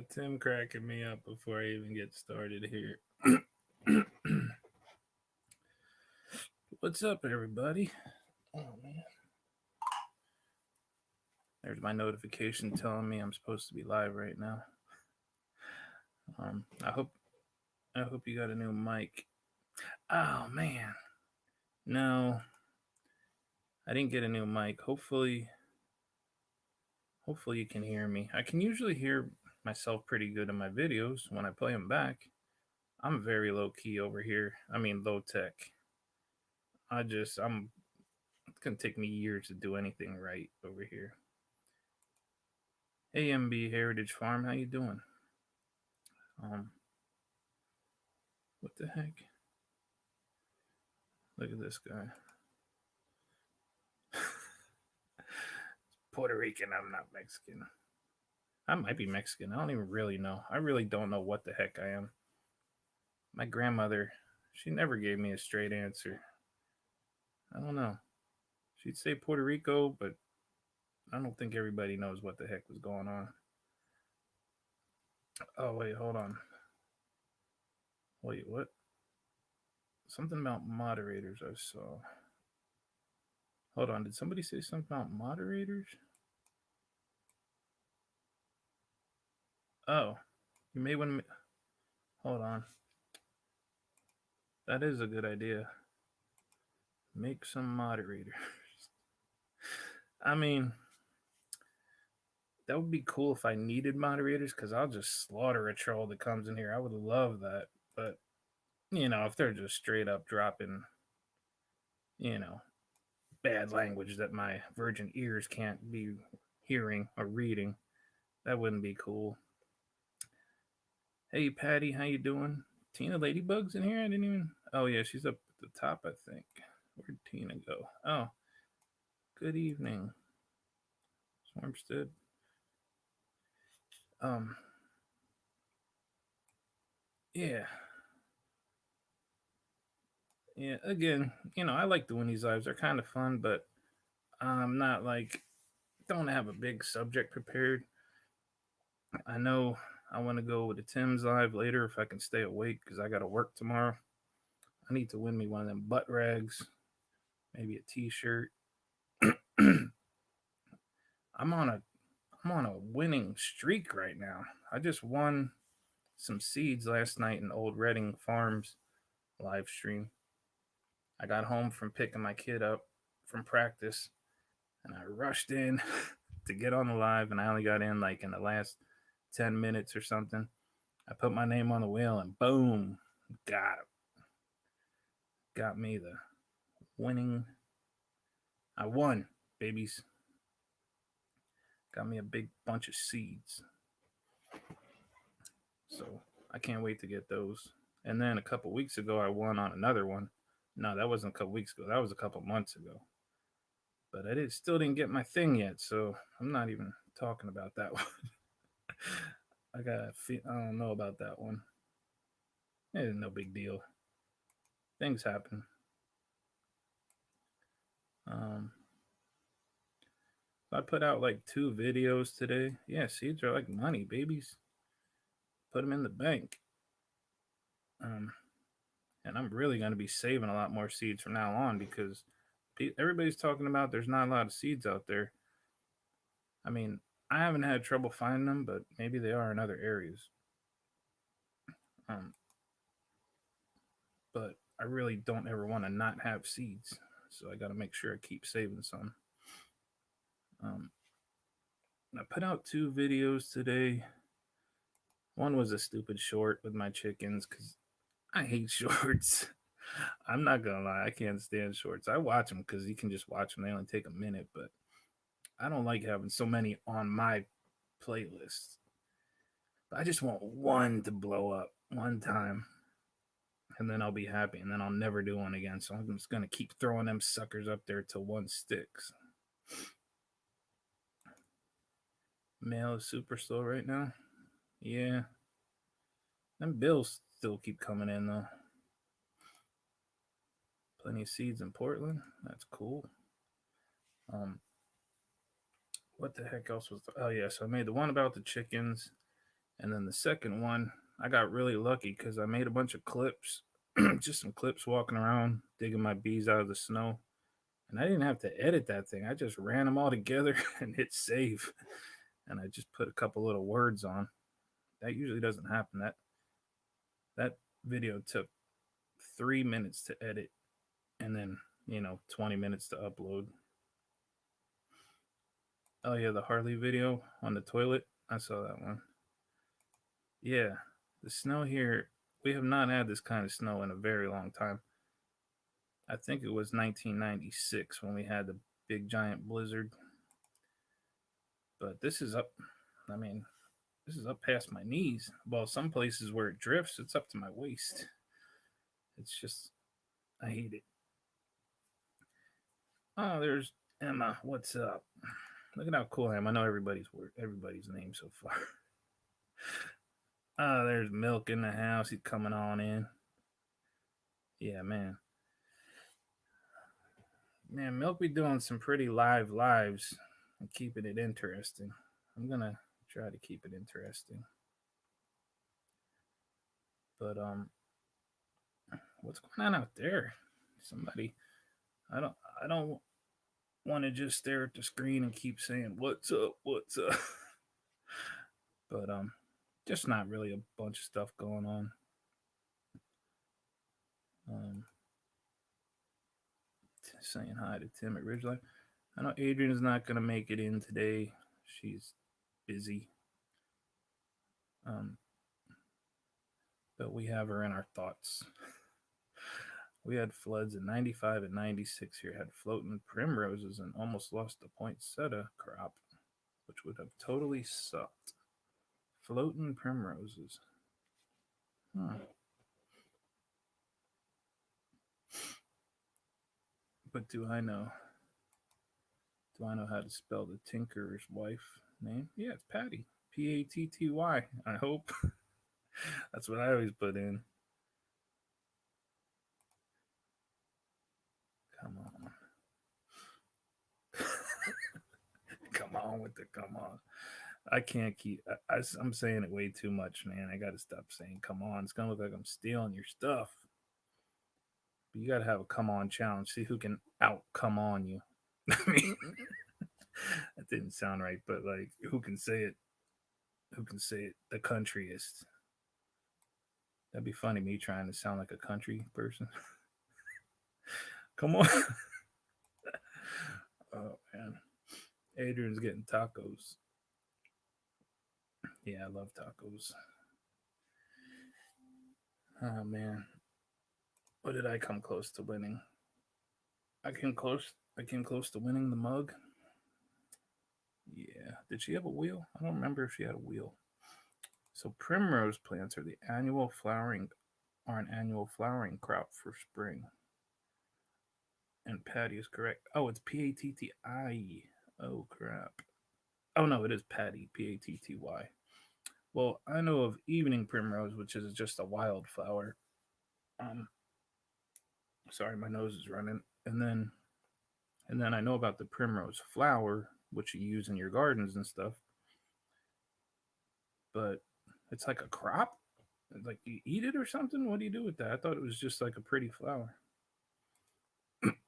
Tim cracking me up before I even get started here. What's up, everybody? Oh man, there's my notification telling me I'm supposed to be live right now. I hope you got a new mic. Oh man, no, I didn't get a new mic. Hopefully you can hear me. I can usually hear myself pretty good in my videos when I play them back. I'm very low key over here. I mean low tech. I'm It's gonna take me years to do anything right over here. AMB Heritage Farm, how you doing? Um, what the heck? Look at this guy. Puerto Rican. I'm not Mexican. I might be Mexican. I don't even really know. I really don't know what the heck I am. My grandmother, she never gave me a straight answer. I don't know. She'd say Puerto Rico, but I don't think everybody knows what the heck was going on. Oh, wait, hold on. Wait, what? Something about moderators I saw. Hold on, did somebody say something about moderators? Oh, you may want to. Hold on. That is a good idea. Make some moderators. I mean, that would be cool if I needed moderators because I'll just slaughter a troll that comes in here. I would love that. But, if they're just straight up dropping, you know, bad language that my virgin ears can't be hearing or reading, that wouldn't be cool. Hey, Patty, how you doing? Tina Ladybug's in here? I didn't even. Oh, yeah, she's up at the top, I think. Where'd Tina go? Oh, good evening, Swarmstead. Um, yeah, yeah. Again, I like doing these lives. They're kind of fun, but I'm not like don't have a big subject prepared. I know I want to go with the Tim's live later if I can stay awake because I got to work tomorrow. I need to win me one of them butt rags, maybe a T-shirt. I'm on a I'm on a winning streak right now. I just won some seeds last night in Old Reading Farms live stream. I got home from picking my kid up from practice and I rushed in to get on the live and I only got in like in the last 10 minutes or something. I put my name on the wheel and boom, got it. Got me the winning. I won, babies. Got me a big bunch of seeds. So I can't wait to get those. And then a couple weeks ago, I won on another one. No, that wasn't a couple weeks ago. That was a couple months ago. But still didn't get my thing yet, so I'm not even talking about that one. I don't know about that one. It's no big deal. Things happen. Um, I put out like 2 videos today. Yeah, seeds are like money, babies. Put them in the bank. Um, and I'm really going to be saving a lot more seeds from now on because everybody's talking about there's not a lot of seeds out there. I mean, I haven't had trouble finding them, but maybe they are in other areas. Um, but I really don't ever want to not have seeds, so I got to make sure I keep saving some. I put out 2 videos today. One was a stupid short with my chickens because I hate shorts. I'm not gonna lie, I can't stand shorts. I watch them because you can just watch them; they only take a minute. But I don't like having so many on my playlist. I just want one to blow up one time, and then I'll be happy, and then I'll never do one again. So I'm just gonna keep throwing them suckers up there till one sticks. Mail is super slow right now. Yeah, them bills still keep coming in though. Plenty of seeds in Portland. That's cool. What the heck else was? Oh yeah, so I made the one about the chickens. And then the second one, I got really lucky because I made a bunch of clips, just some clips walking around, digging my bees out of the snow. And I didn't have to edit that thing. I just ran them all together and hit save. And I just put a couple little words on. That usually doesn't happen. That video took 3 minutes to edit and then 20 minutes to upload. Oh yeah, the Harley video on the toilet. I saw that one. Yeah, the snow here, we have not had this kind of snow in a very long time. I think it was 1996 when we had the big giant blizzard. But this is up, I mean, this is up past my knees. Well, some places where it drifts, it's up to my waist. It's just, I hate it. Oh, there's Emma. What's up? Look at how cool I am. I know everybody's name so far. Oh, there's Milk in the house. He's coming on in. Yeah, man. Man, Milk be doing some pretty live lives and keeping it interesting. I'm gonna try to keep it interesting. But what's going on out there? Somebody, I don't want to just stare at the screen and keep saying what's up, what's up. But just not really a bunch of stuff going on. Um, saying hi to Tim at Ridgeline. I know Adrian's not gonna make it in today. She's busy. Um, but we have her in our thoughts. We had floods in 95 and 96 here, had floating primroses and almost lost the poinsettia crop, which would have totally sucked. Floating primroses. Huh. But do I know? Do I know how to spell the tinkerer's wife name? Yeah, it's Patty. Patty. I hope. That's what I always put in. Come on. Come on with the come on. I can't keep. I'm saying it way too much, man. I got to stop saying come on. It's gonna look like I'm stealing your stuff. But you got to have a come on challenge. See who can out come on you. I mean, that didn't sound right, but like, who can say it? Who can say it the countryest? That'd be funny. Me trying to sound like a country person. Come on. Oh man, Adrian's getting tacos. Yeah, I love tacos. Oh man, what did I come close to winning? I came close. I came close to winning the mug. Yeah. Did she have a wheel? I don't remember if she had a wheel. So primrose plants are an annual flowering crop for spring. And Patty is correct. Oh, it's Patty. Oh crap. Oh no, it is Patty. Patty. Well, I know of evening primrose, which is just a wildflower. Um, sorry, my nose is running. And then I know about the primrose flower, which you use in your gardens and stuff. But it's like a crop. Like you eat it or something. What do you do with that? I thought it was just like a pretty flower.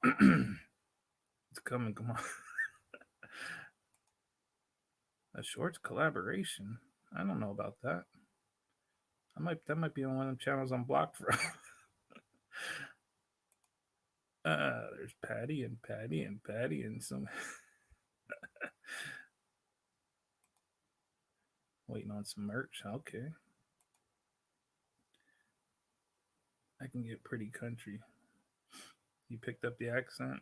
It's coming. Come on. A shorts collaboration. I don't know about that. That might be on one of them channels I'm blocked from. There's Patty and some waiting on some merch. Okay. I can get pretty country. You picked up the accent?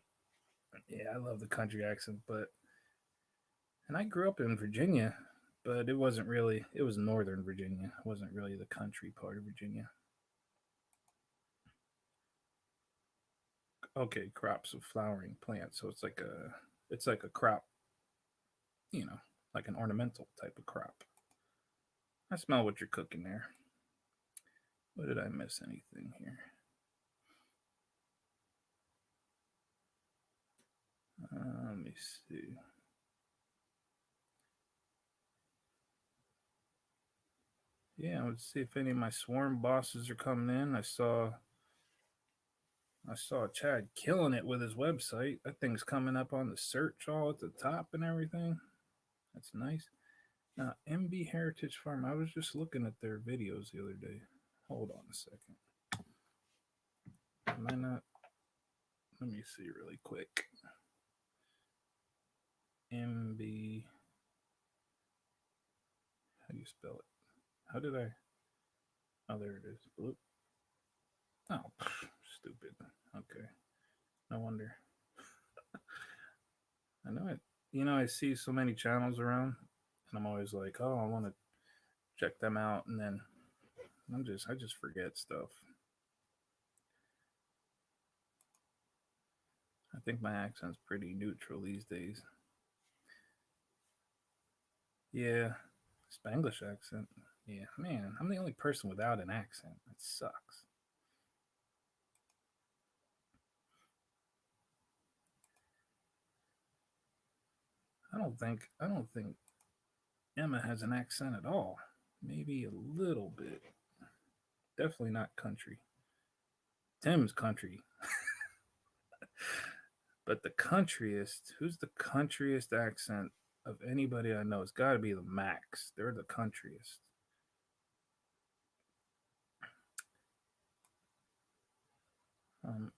Yeah, I love the country accent, but and I grew up in Virginia, but it wasn't really it was northern Virginia. It wasn't really the country part of Virginia. Okay, crops of flowering plants. So it's like a crop, you know, like an ornamental type of crop. I smell what you're cooking there. What did I miss anything here? Let me see. Yeah, let's see if any of my swarm bosses are coming in. I saw Chad killing it with his website. That thing's coming up on the search all at the top and everything. That's nice. Now, MB Heritage Farm, I was just looking at their videos the other day. Hold on a second. Am I not? Let me see really quick. MB. How do you spell it? How did I? Oh, there it is. Bloop. Oh, stupid. Okay. No wonder. I know it. I see so many channels around, and I'm always like, oh, I want to check them out, and then I just forget stuff. I think my accent's pretty neutral these days. Yeah, Spanglish accent. Yeah, man, I'm the only person without an accent. It sucks. I don't think Emma has an accent at all. Maybe a little bit. Definitely not country. Tim's country. But the countryest, who's the countryest accent of anybody I know? It's got to be the Max. They're the countryest.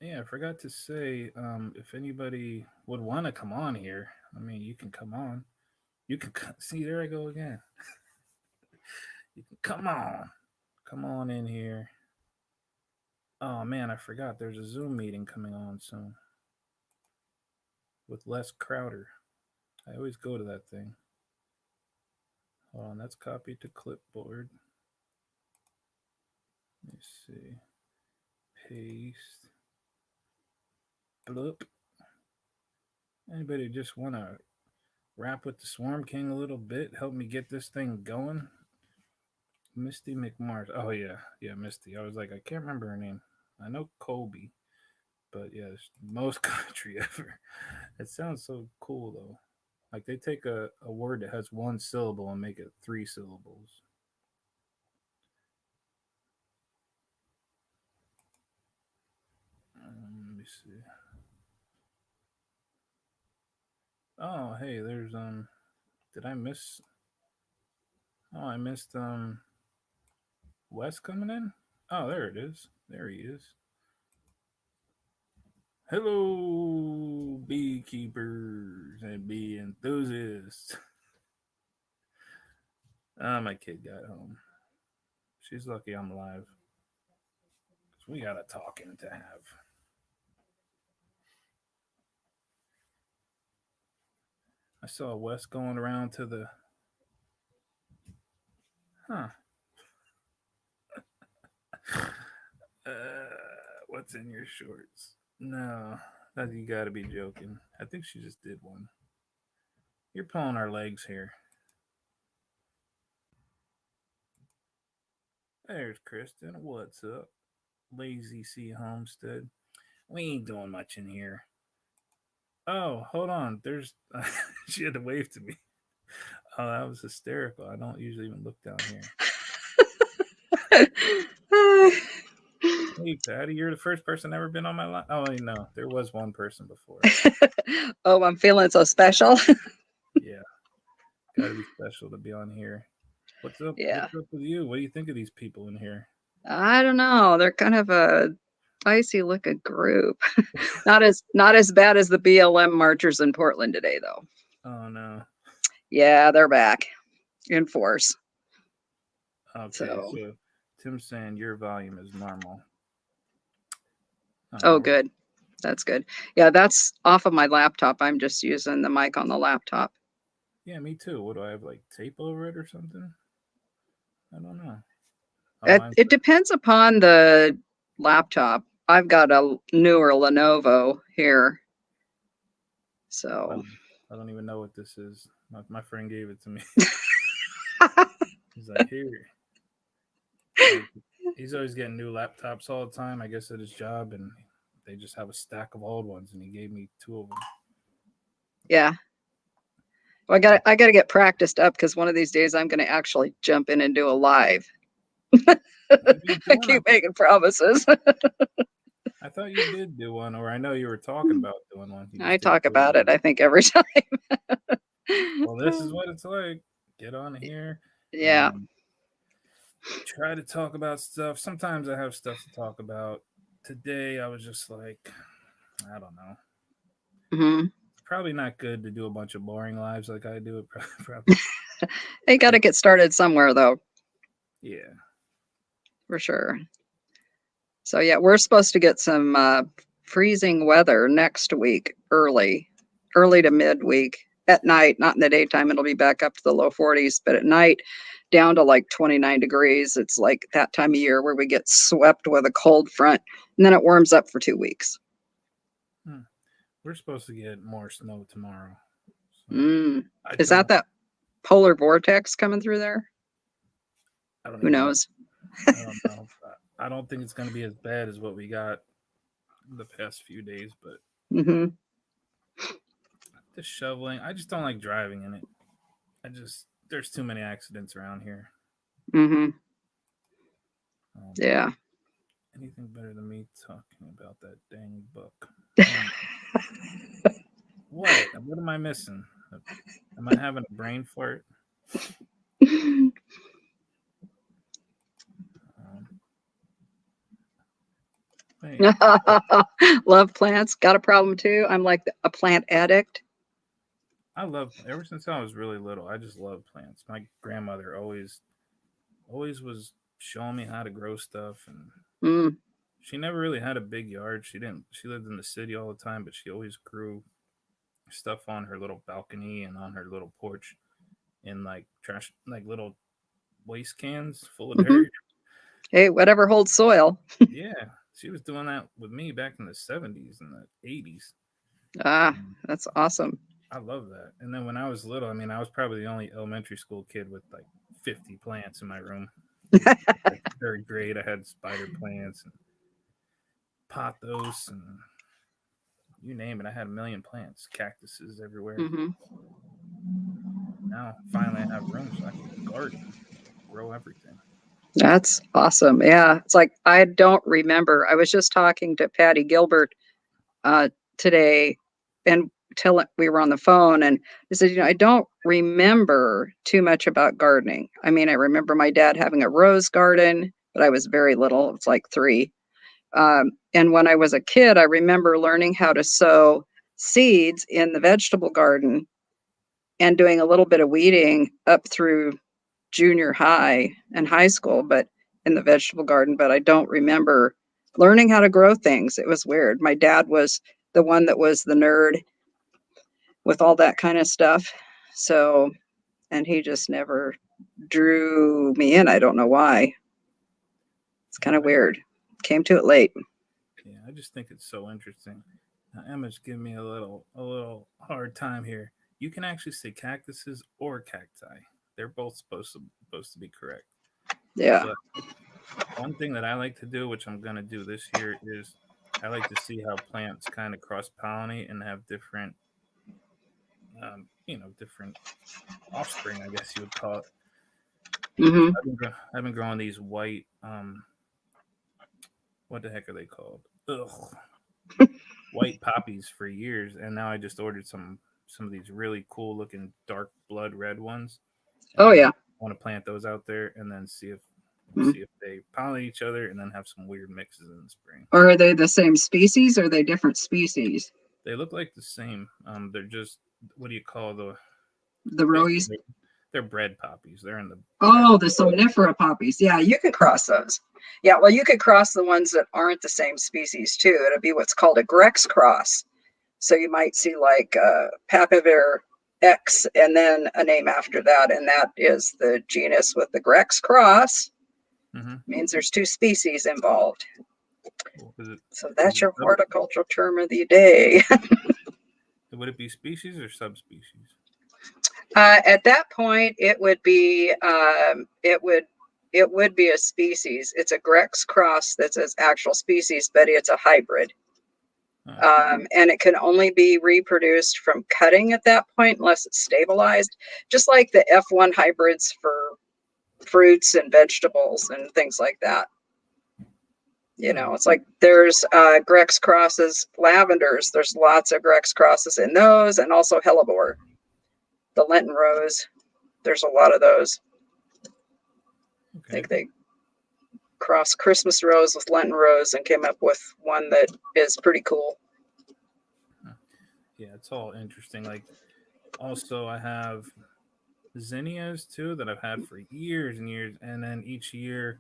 Yeah, I forgot to say if anybody would want to come on here. I mean, you can come on. You can see. There I go again. You can come on in here. Oh man, I forgot. There's a Zoom meeting coming on soon with Les Crowder. I always go to that thing. Hold on, that's copied to clipboard. Let me see. Paste. Bloop. Anybody just want to rap with the Swarm King a little bit? Help me get this thing going? Misty McMars. Oh, yeah. Yeah, Misty. I was like, I can't remember her name. I know Kobe, but yeah, it's most country ever. It sounds so cool, though. Like they take a word that has one syllable and make it three syllables. Let me see. Oh, hey, there's did I miss? Oh, I missed Wes coming in. Oh, there it is. There he is. Hello, beekeepers and bee enthusiasts. My kid got home. She's lucky I'm alive. 'Cause we got a talking to have. I saw Wes going around to the. Huh. Uh, what's in your shorts? No, that you gotta be joking. I think she just did one. You're pulling our legs here. There's Kristen. What's up? Lazy C Homestead. We ain't doing much in here. Oh, hold on. There's. She had to wave to me. Oh, that was hysterical. I don't usually even look down here. Hey, Patty, you're the first person ever been on my line. Oh, wait, no, there was one person before. Oh, I'm feeling so special. Yeah, got to be special to be on here. What's up? Yeah. What's up with you? What do you think of these people in here? I don't know. They're kind of a spicy looking group. Not as bad as the BLM marchers in Portland today though. Oh no. Yeah, they're back in force. Okay, So, so Tim's saying your volume is normal. oh Oh, good. That's good. Yeah, that's off of my laptop. I'm just using the mic on the laptop. yeah, me too. What do I have, like tape over it or something? I don't know. Oh, mine's It depends upon the laptop. I've got a newer Lenovo here. I So, don't, I don't even know what this is. My friend gave it to me. He's like, here, like he's always getting new laptops all the time. I guess at his job, and they just have a stack of old ones, and he gave me two of them. yeah. Well, I got to get practiced up because one of these days I'm going to actually jump in and do a live. Did you do I one? keep making promises. I thought you did do one, or I know you were talking about doing one. You I just didn't talk do about one. it, I think, every time. Well, this is what it's like. Get on here Yeah. and try to talk about stuff. Sometimes I have stuff to talk about. Today, I was just like, I don't know. Hmm. It's probably not good to do a bunch of boring lives like I do. It probably, They got to get started somewhere, though, yeah. for sure. So, yeah, we're supposed to get some freezing weather next week, early to midweek. At night, not in the daytime, it'll be back up to the low 40s, but at night, down to like 29 degrees. It's like that time of year where we get swept with a cold front, and then it warms up for 2 weeks. Hmm. We're supposed to get more snow tomorrow. So Mm. I Is that don't. that polar vortex coming through there? I don't Who even know. knows? I don't know. I don't think it's going to be as bad as what we got the past few days, but Hmm. the shoveling, I just don't like driving in it. There's too many accidents around here. Hmm. Um, Yeah. anything better than me talking about that dang book? Um, what? What am I missing? Am I having a brain fart? Um, wait. Love plants. Got a problem too. I'm like a plant addict. Ever since I was really little, I just love plants. My grandmother always was showing me how to grow stuff, and Mm. she never really had a big yard. She lived in the city all the time, but she always grew stuff on her little balcony and on her little porch in like trash, like little waste cans full of Hmm. dirt. Hey, whatever holds soil. Yeah, she was doing that with me back in the 70s and the 80s. Ah, And that's awesome. I love that. And then when I was little, I mean, I was probably the only elementary school kid with like 50 plants in my room. Like third grade, I had spider plants and pothos and you name it. I had a million plants, cactuses everywhere. Hmm. Now, finally, I have room so I can garden, grow everything. That's awesome. Yeah. It's like I don't remember. I was just talking to Patty Gilbert uh, today and till we were on the phone, and I said, I don't remember too much about gardening. I mean, I remember my dad having a rose garden, but I was very little. It was like 3. And when I was a kid, I remember learning how to sow seeds in the vegetable garden and doing a little bit of weeding up through junior high and high school, but in the vegetable garden. But I don't remember learning how to grow things. It was weird. My dad was the one that was the nerd with all that kind of stuff. So, and he just never drew me in. I don't know why. It's kind Yeah, of weird. Came to it late. yeah, I just think it's so interesting. Now, Emma's giving me a little hard time here. You can actually say cactuses or cacti. They're both supposed to be correct. Yeah. But one thing that I like to do, which I'm gonna do this year, is I like to see how plants kind of cross pollinate and have different, different offspring. I guess you would call it. So Hmm. I've been growing these white, what the heck are they called? Ugh, white poppies for years, and now I just ordered some of these really cool looking dark blood red ones, and Oh, I yeah. want to plant those out there and then Mm. see if they pollinate each other and then have some weird mixes in the spring. Or are they the same species or are they different species? They look like the same. They're just what do you call the The basically rose. they're bread poppies. They're in the bread. Oh, the somnifera poppies. Yeah, you could cross those. Yeah, well, you could cross the ones that aren't the same species too. It'll be what's called a Grex cross. So you might see like Papaver X and then a name after that, and that is the genus with the Grex cross. Mm-hmm. Means there's 2 species involved. Well, So is that's it your horticultural term of the day. would it be species or subspecies? At that point, it would be a species. It's a Grex cross that's its actual species, but it's a hybrid. Oh, And it can only be reproduced from cutting at that point unless it's stabilized, just like the F1 hybrids for fruits and vegetables and things like that. You Oh, know, it's like there's Grex crosses, lavenders. There's lots of Grex crosses in those, and also hellebore, the Lenten rose. There's a lot of those. I okay. think they crossed Christmas rose with Lenten rose and came up with one that is pretty cool. Huh. Yeah, it's all interesting. Like, also, I have zinnias too that I've had for years and years, and then each year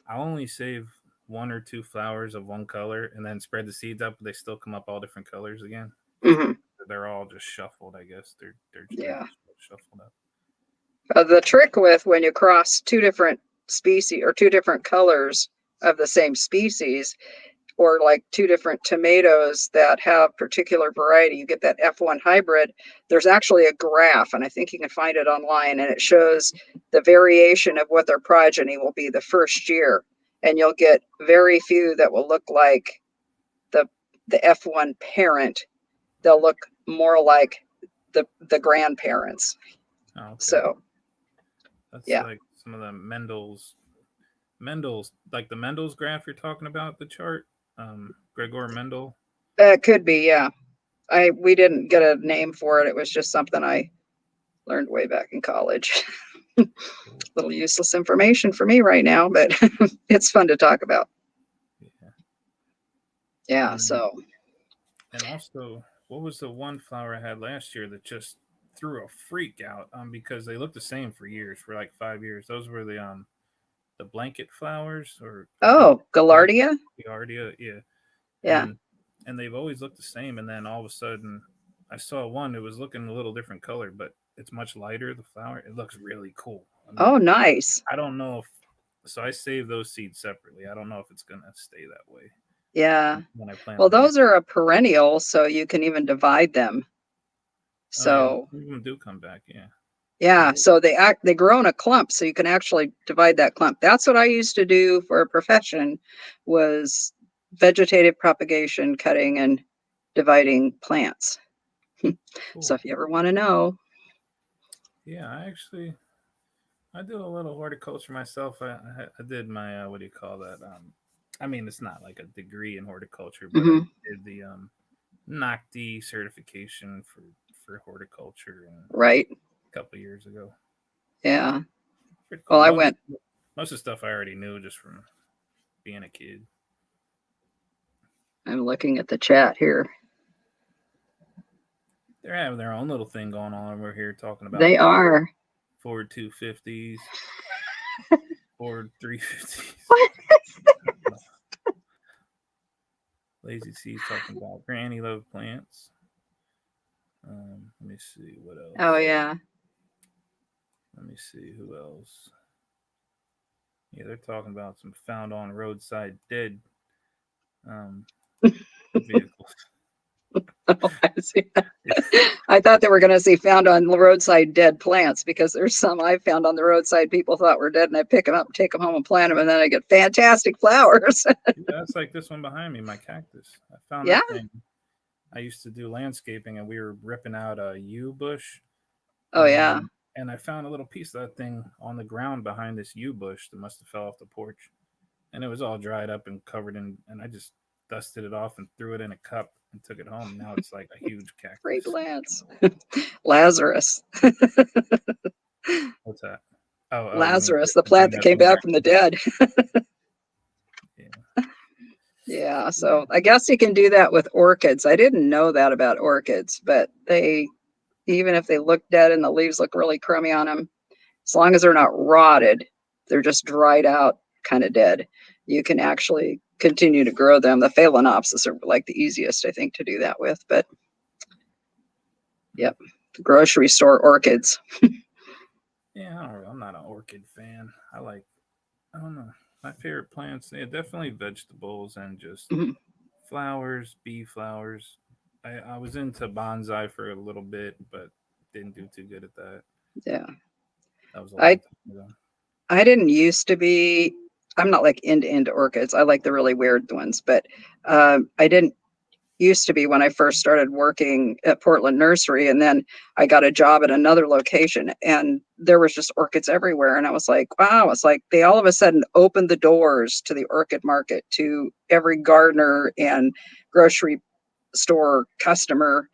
I only save one or two flowers of one color and then spread the seeds up. But they still come up all different colors again. Hmm. They're all just shuffled, I guess. They're Yeah. just shuffled up. The trick with when you cross two different species or two different colors of the same species, or like two different tomatoes that have particular variety, you get that F1 hybrid. There's actually a graph, and I think you can find it online, and it shows the variation of what their progeny will be the first year. And you'll get very few that will look like the the F1 parent. They'll look more like the grandparents. Oh, okay. So That's yeah, like some of the Mendel's like the Mendel's graph you're talking about, the chart. Gregor Mendel. it could be. Yeah, I we didn't get a name for it. It was just something I learned way back in college. Cool. Little useless information for me right now, but it's fun to talk about. Yeah. Yeah. And So and also, what was the one flower I had last year that just threw a freak out? Because they looked the same for years, for like 5 years. Those were the blanket flowers, or I think oh, Gaillardia. the Ardea, yeah. Yeah. And they've always looked the same. And then all of a sudden, I saw one that was looking a little different color, but it's much lighter. The flower, it looks really cool. I mean, Oh, nice. I don't know if so. I save those seeds separately. I don't know if it's gonna stay that way Yeah. when I plant Well, them again. those are a perennial, so you can even divide them. Oh yeah, So some of them do come back. Yeah. yeah, They, so they grow in a clump, so you can actually divide that clump. That's what I used to do for a profession, was vegetative propagation, cutting and dividing plants. So cool. if you ever want to know, Yeah, I do a little horticulture myself. I did my what do you call that? I mean, it's not like a degree in horticulture, but I hmm, did the NOCD certification for horticulture right? a couple of years ago. Yeah. Pretty Well, cool. I went. Most of the stuff I already knew just from being a kid. I'm looking at the chat here. They're having their own little thing going on. We're here talking about They are. Ford 250s, Ford 350s. What? Lazy C's talking about Granny Love plants. Let me see what Oh else. yeah. Let me see who else. Yeah, they're talking about some found on roadside dead um, vehicles. I see. Yeah, I thought they were going to see found on the roadside dead plants, because there's some I found on the roadside people thought were dead, and I pick them up, take them home, and plant them, and then I get fantastic flowers. that's like this one behind me, my cactus. I found Yeah. that thing. I used to do landscaping, and we were ripping out a yew bush, Oh yeah. and I found a little piece of that thing on the ground behind this yew bush that must have fell off the porch, and it was all dried up and covered in. And I just dusted it off and threw it in a cup and took it home. Now it's like a huge Great cactus. plants. Lazarus. What's that? Oh, you mean Lazarus, the the thing plant that that's came on the back ground? from the dead. Yeah, Yeah. yeah. So I guess you can do that with orchids. I didn't know that about orchids, but even if they look dead and the leaves look really crummy on them, as long as they're not rotted, they're just dried out, kind of dead, you can actually continue to grow them. The phalaenopsis are like the easiest, I think, to do that with. But Hmm. yep, the grocery store orchids. Yeah, I don't know. I'm not an orchid fan. I don't know. My favorite plants, yeah, definitely vegetables and just Mhm. flowers, bee flowers. I was into bonsai for a little bit, but didn't do too good at that. Yeah, That was a long I time ago. I didn't used to be. I'm not like into orchids. I like the really weird ones, but I didn't. used to be when I first started working at Portland Nursery. And then I got a job at another location and there was just orchids everywhere. And I was like, wow, it's like they all of a sudden opened the doors to the orchid market to every gardener and grocery store customer.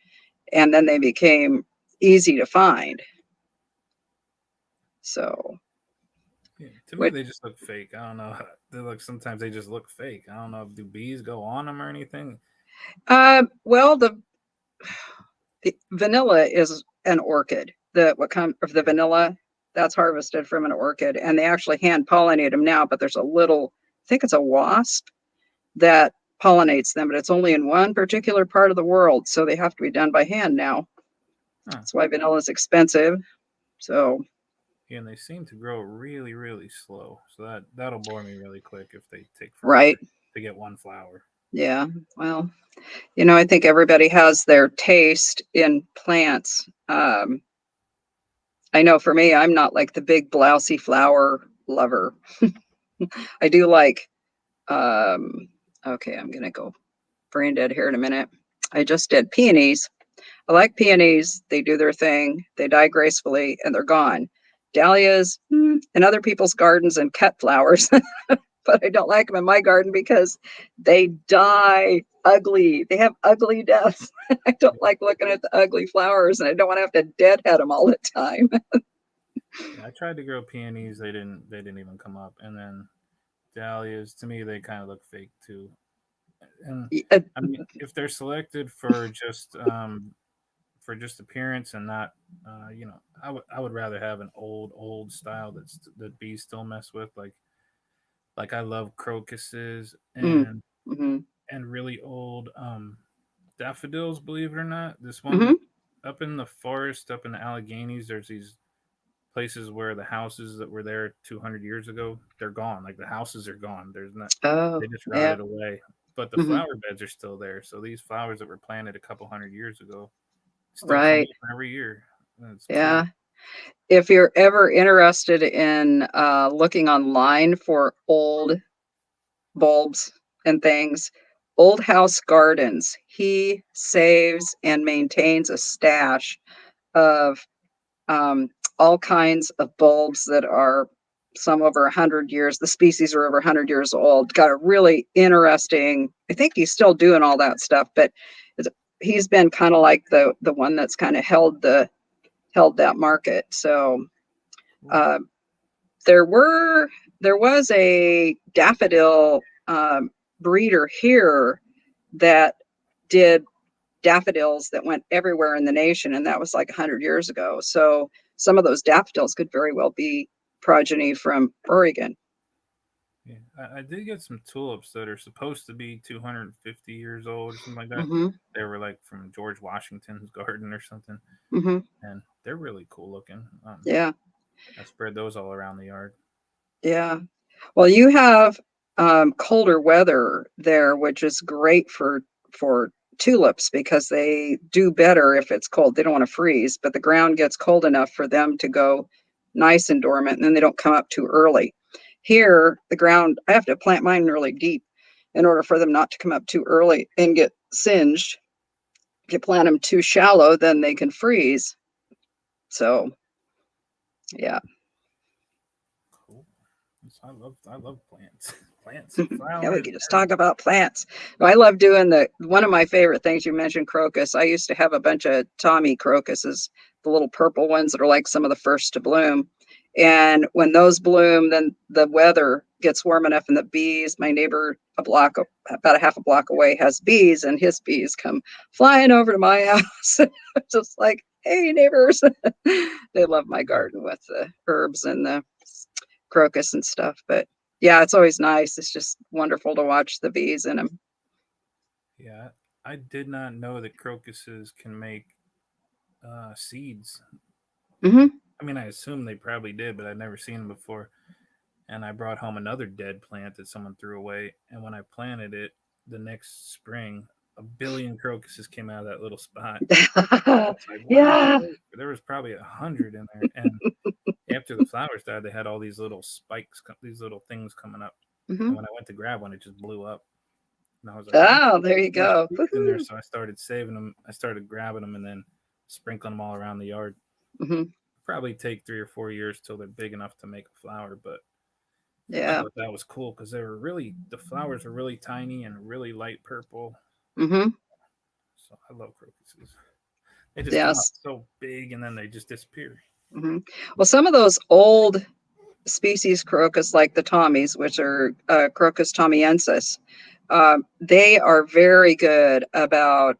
And then they became easy to find. So, Yeah, to me, what, they just look fake. I don't know. They look sometimes they just look fake. I don't know if do bees go on them or anything. well, the vanilla is an orchid. The what come of the Okay. vanilla that's harvested from an orchid, and they actually hand pollinate them now. But there's a little, I think it's a wasp that pollinates them, but it's only in one particular part of the world, so they have to be done by hand now. Huh. That's why vanilla is expensive. So Yeah, and they seem to grow really, really slow. So that'll bore me really quick if they take right, forever to get one flower. yeah. Well, I think everybody has their taste in plants. I know for me, I'm not like the big blousy flower lover. I do like Um, okay, I'm gonna go brain dead here in a minute. I just did peonies. I like peonies. They do their thing. They die gracefully and they're gone. Dahlias, in other people's gardens and cut flowers, but I don't like them in my garden because they die ugly. They have ugly deaths. I don't like looking at the ugly flowers, and I don't want to have to deadhead them all the time. Yeah, I tried to grow peonies. They didn't even come up. And then dahlias, to me, they kind of look fake too. And I mean, if they're selected for just appearance and not, I would rather have an old style that bees still mess with. Like I love crocuses Mm, and mm-hmm, really old daffodils. Believe it or not, this one mm-hmm. up in the forest, up in the Alleghenies, there's these places where the houses that were there 200 years ago, they're gone. Like the houses are gone. There's not, Oh, they just yeah. rotted away. But the Hmm. flower beds are still there. So these flowers that were planted a couple hundred years ago still come Right. up every year. And it's cool. Yeah. If you're ever interested in looking online for old bulbs and things, Old House Gardens, he saves and maintains a stash of all kinds of bulbs that are some over 100 years. The species are over 100 years old. Got a really interesting, I think he's still doing all that stuff, but he's been kind of like the one that's kind of held that market. So Cool. uh, there were there was a daffodil breeder here that did daffodils that went everywhere in the nation, and that was like 100 years ago. So some of those daffodils could very well be progeny from Oregon. Yeah, I did get some tulips that are supposed to be 250 years old or something like that. Mm-hmm. They were like from George Washington's garden or something, Mm-hmm. and they're really cool looking. Yeah. I spread those all around the yard. Yeah. Well, you have colder weather there, which is great for tulips because they do better if it's cold. They don't want to freeze, but the ground gets cold enough for them to go nice and dormant, and then they don't come up too early. Here, the ground, I have to plant mine really deep in order for them not to come up too early and get singed. If you plant them too shallow, then they can freeze. So, yeah. Cool. I love plants, plants and Yeah, we flowers. could just talk about plants. I love doing one of my favorite things. You mentioned crocus. I used to have a bunch of Tommy crocuses, the little purple ones that are like some of the first to bloom. And when those bloom, then the weather gets warm enough, and the bees. My neighbor, about a half a block away, has bees, and his bees come flying over to my house. Just like, hey, neighbors. They love my Yeah, garden with the herbs and the crocus and stuff. But yeah, it's always nice. It's just wonderful to watch the bees in them. yeah. I did not know that crocuses can make seeds. Hmm. I mean, I assume they probably did, but I'd never seen them before. And I brought home another dead plant that someone threw away. And when I planted it the next spring, a billion crocuses came out of that little spot. I was like, wow, Yeah. there was probably 100 in there. And after the flowers died, they had all these little spikes, these little things coming up. Hmm. And when I went to grab one, it just blew up. And I was like, oh, Oh, there you there's go. seeds in there. Woohoo. So I started saving them. I started grabbing them and then sprinkling them all around the yard. Hmm. Probably take 3 or 4 years till they're big enough to make a flower, but I Yeah. thought that was cool because the flowers were really tiny and really light purple. Hmm. So I love crocuses. They just come out Yes. so big and then they just disappear. Hmm. Well, some of those old species crocus, like the Tommies, which are Crocus tomiensis, they are very good about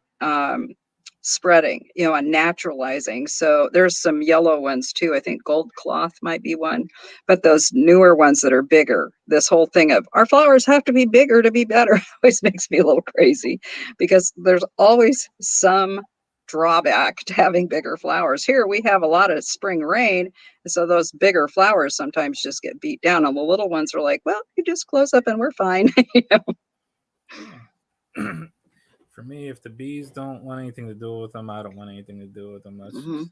spreading, and naturalizing. So there's some yellow ones too. I think gold cloth might be one, but those newer ones that are bigger, this whole thing of our flowers have to be bigger to be better always makes me a little crazy because there's always some drawback to having bigger flowers. Here we have a lot of spring rain, so those bigger flowers sometimes just get beat down, and the little ones are like, well, you just close up and we're fine. Yeah. For me, if the bees don't want anything to do with them, I don't want anything to do with them. Hmm.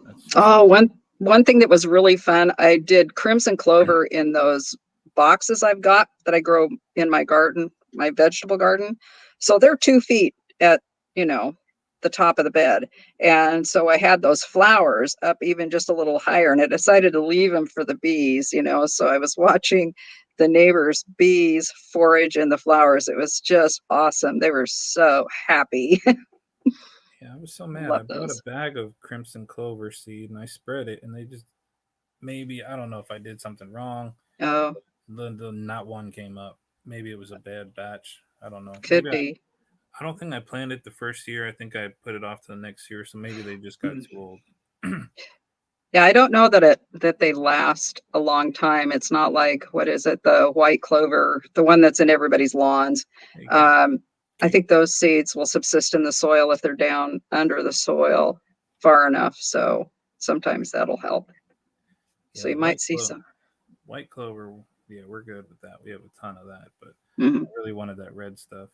That's just Oh, one thing that was really fun, I did crimson clover in those boxes I've got that I grow in my garden, my vegetable garden. So they're 2 feet at, you know, the top of the bed. And so I had those flowers up even just a little higher, and I decided to leave them for the bees. So I was watching the neighbors' bees forage in the flowers. It was just awesome. They were so happy. yeah. I was so mad. I Love bought a those. bag of crimson clover seed and I spread it, and they just maybe I don't know if I did something wrong. Oh, Not one came up. Maybe it was a bad batch. I don't know. could be. I don't think I planted it the first year. I think I put it off to the next year, so maybe they just got Mm. too old. Yeah, I don't know that they last a long time. It's not like, what is it, the white clover, the one that's in everybody's lawns. Hey, cat, Um, I Kate. think those seeds will subsist in the soil if they're down under the soil far enough. So sometimes that'll help. Yeah, So you the might see some. white clover. Yeah, we're good with that. We have a ton of that, but Mhm. I really wanted that red stuff.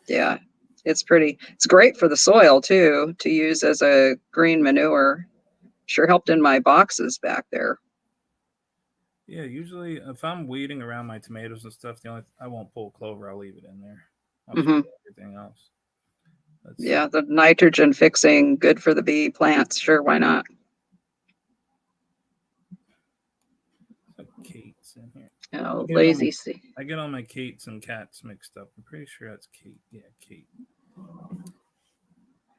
Yeah, it's pretty. It's great for the soil too, to use as a green manure. Sure helped in my boxes back there. Yeah, usually if I'm weeding around my tomatoes and stuff, I won't pull clover. I'll leave it in there. I'll just Hmm. pull everything else. Let's see. Yeah, the nitrogen fixing, good for the bee plants. Sure, why not? Kate's in here. I Oh, get all my lazy sea. I get all my Kates and cats mixed up. I'm pretty sure that's Kate. Yeah, Kate.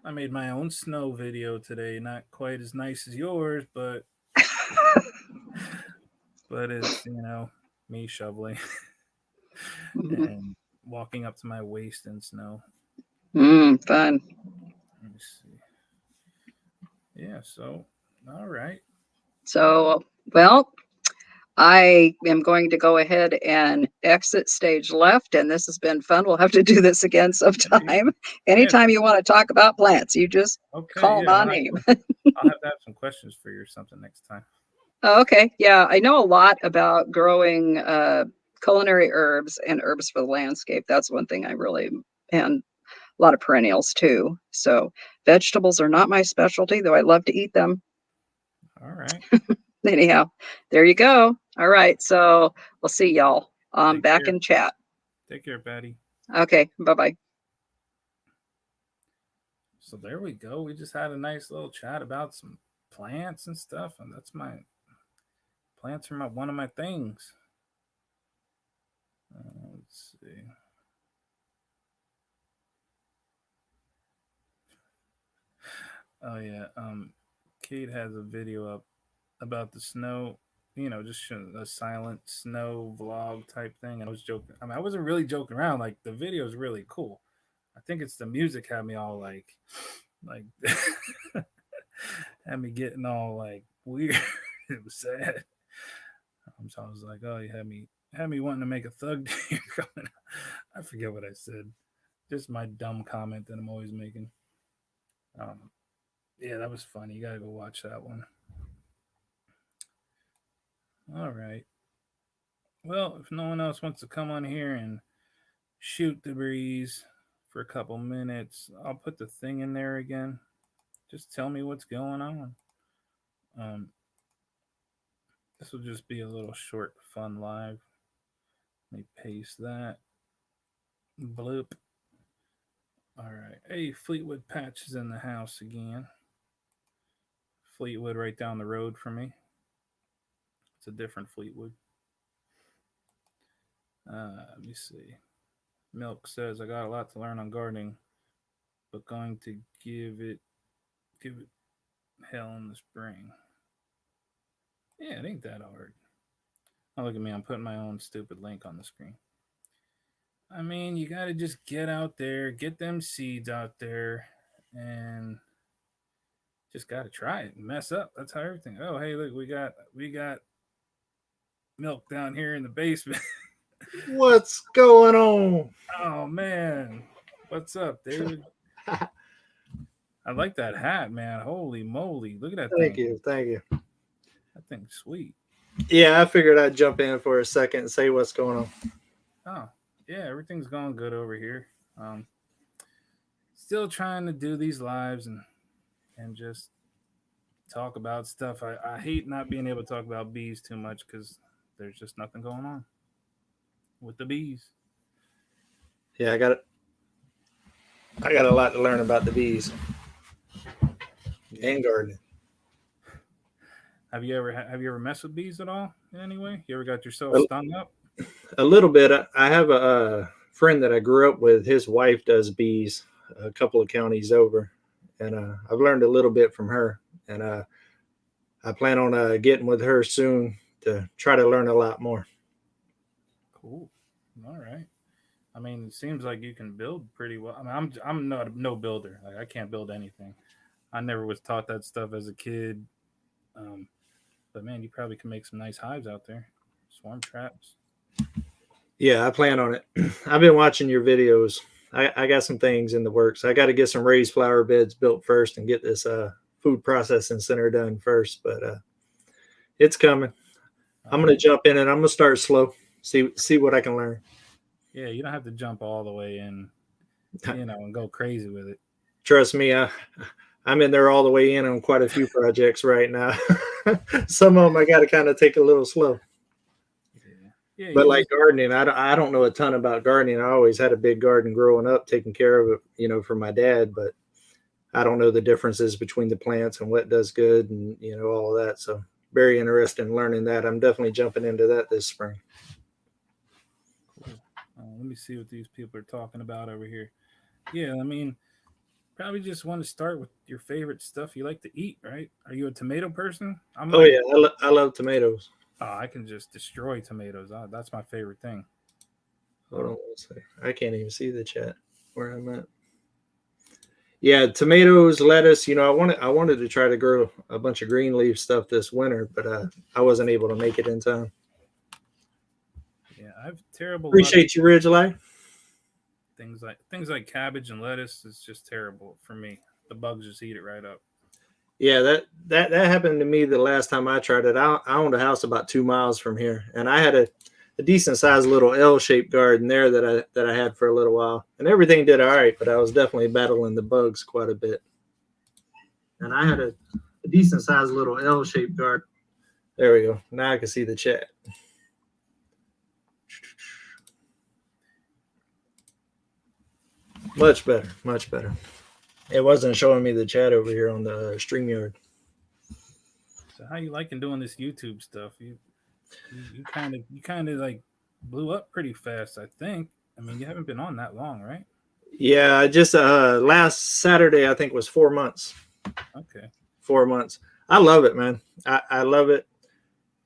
I made my own snow video today. Not quite as nice as yours, but it's me shoveling and walking up to my waist in snow. Fun. Let me see. Yeah. So, all right. So, well, I am going to go ahead and exit stage left, and this has been fun. We'll have to do this again Yeah. sometime. Yeah. Anytime you want to talk about plants, you just Okay. call Yeah. my name. I'll have to have some questions for you or something next time. Oh, okay. Yeah, I know a lot about growing culinary herbs and herbs for the landscape. That's one thing I really, and a lot of perennials too. So vegetables are not my specialty, though I love to eat them. All right. Anyhow, there you go. All right. So we'll see y'all Take back care. in chat. Take care, Patty. Okay. Bye bye. So there we go. We just had a nice little chat about some plants and stuff, and that's my plants are one of my things. Let's see. Oh yeah. Kate has a video up about the snow. Just showing a silent snow vlog type thing. And I was joking. I mean, I wasn't really joking around. Like the video is really cool. I think it's the music had me all like had me getting all like weird. It was sad. So I was like, oh, you had me wanting to make a thug day coming. I forget what I said. Just my dumb comment that I'm always making. Um, yeah, that was funny. You gotta go watch that one. All right. Well, if no one else wants to come on here and shoot the breeze for a couple minutes, I'll put the thing in there again. Just tell me what's going on. Um, this will just be a little short, fun live. Let me paste that. Bloop. All right. Hey, Fleetwood Patch is in the house again. Fleetwood right down the road from me. It's a different Fleetwood. Let me see. Milk says I got a lot to learn on gardening, but going to give it hell in the spring. Yeah, it ain't that hard. Oh, look at me. I'm putting my own stupid link on the screen. I mean, you got to just get out there, get them seeds out there, and just got to try it and mess up. That's how everything. Oh, hey, look, we got milk down here in the basement. What's going on? Oh man, what's up, David? I like that hat, man. Holy moly, look at that Thank thing. you. Thank you. That thing's sweet. Yeah, I figured I'd jump in for a second and say what's going on. Oh yeah, everything's going good over here. Still trying to do these lives and just talk about stuff. I hate not being able to talk about bees too much because there's just nothing going on with the bees. Yeah, I got a lot to learn about the bees and gardening. Have you ever messed with bees at all in any way? You ever got yourself A, stung up? a little bit. I have a friend that I grew up with. His wife does bees a couple of counties over, and I've learned a little bit from her. And I plan on getting with her soon to try to learn a lot more. Cool. All right. I mean, it seems like you can build pretty well. I mean, I'm not no builder. Like I can't build anything. I never was taught that stuff as a kid. Um, but man, you probably can make some nice hives out there. Swarm traps. Yeah, I plan on it. I've been watching your videos. I got some things in the works. I got to get some raised flower beds built first and get this food processing center done first. But it's coming. All I'm gonna right. jump in and I'm gonna start slow. See what I can learn. Yeah, you don't have to jump all the way in, and go crazy with it. Trust me, I'm in there all the way in on quite a few projects right now. Some of them I got to kind of take a little slow. Yeah. Yeah, But you like just gardening, I don't know a ton about gardening. I always had a big garden growing up, taking care of it, for my dad. But I don't know the differences between the plants and what does good and all of that. So very interested in learning that. I'm definitely jumping into that this spring. cool. Let me see what these people are talking about over here. Yeah, I mean, probably just want to start with your favorite stuff you like to eat, right? Are you a tomato person? I'm Oh like, yeah, I love tomatoes. oh, I can just destroy tomatoes. That's my favorite thing. Hold on Um, one second. I can't even see the chat where I'm at. Yeah, tomatoes, lettuce. I wanted to try to grow a bunch of green leaf stuff this winter, but I wasn't able to make it in time. yeah, I have terrible luck. Appreciate you, Ridgely. Things like cabbage and lettuce is just terrible for me. The bugs just eat it right up. Yeah, that happened to me the last time I tried it. I owned a house about 2 miles from here, and I had a decent sized little L-shaped garden there that I had for a little while, and everything did all right. But I was definitely battling the bugs quite a bit. And I had a decent sized little L-shaped garden. There we go. Now I can see the chat. Much better, much better. It wasn't showing me the chat over here on the StreamYard. So how you liking doing this YouTube stuff? You kind of like blew up pretty fast. I think. I mean, you haven't been on that long, right? Yeah, I just last Saturday I think was 4 months. Okay. 4 months. I love it, man. I love it.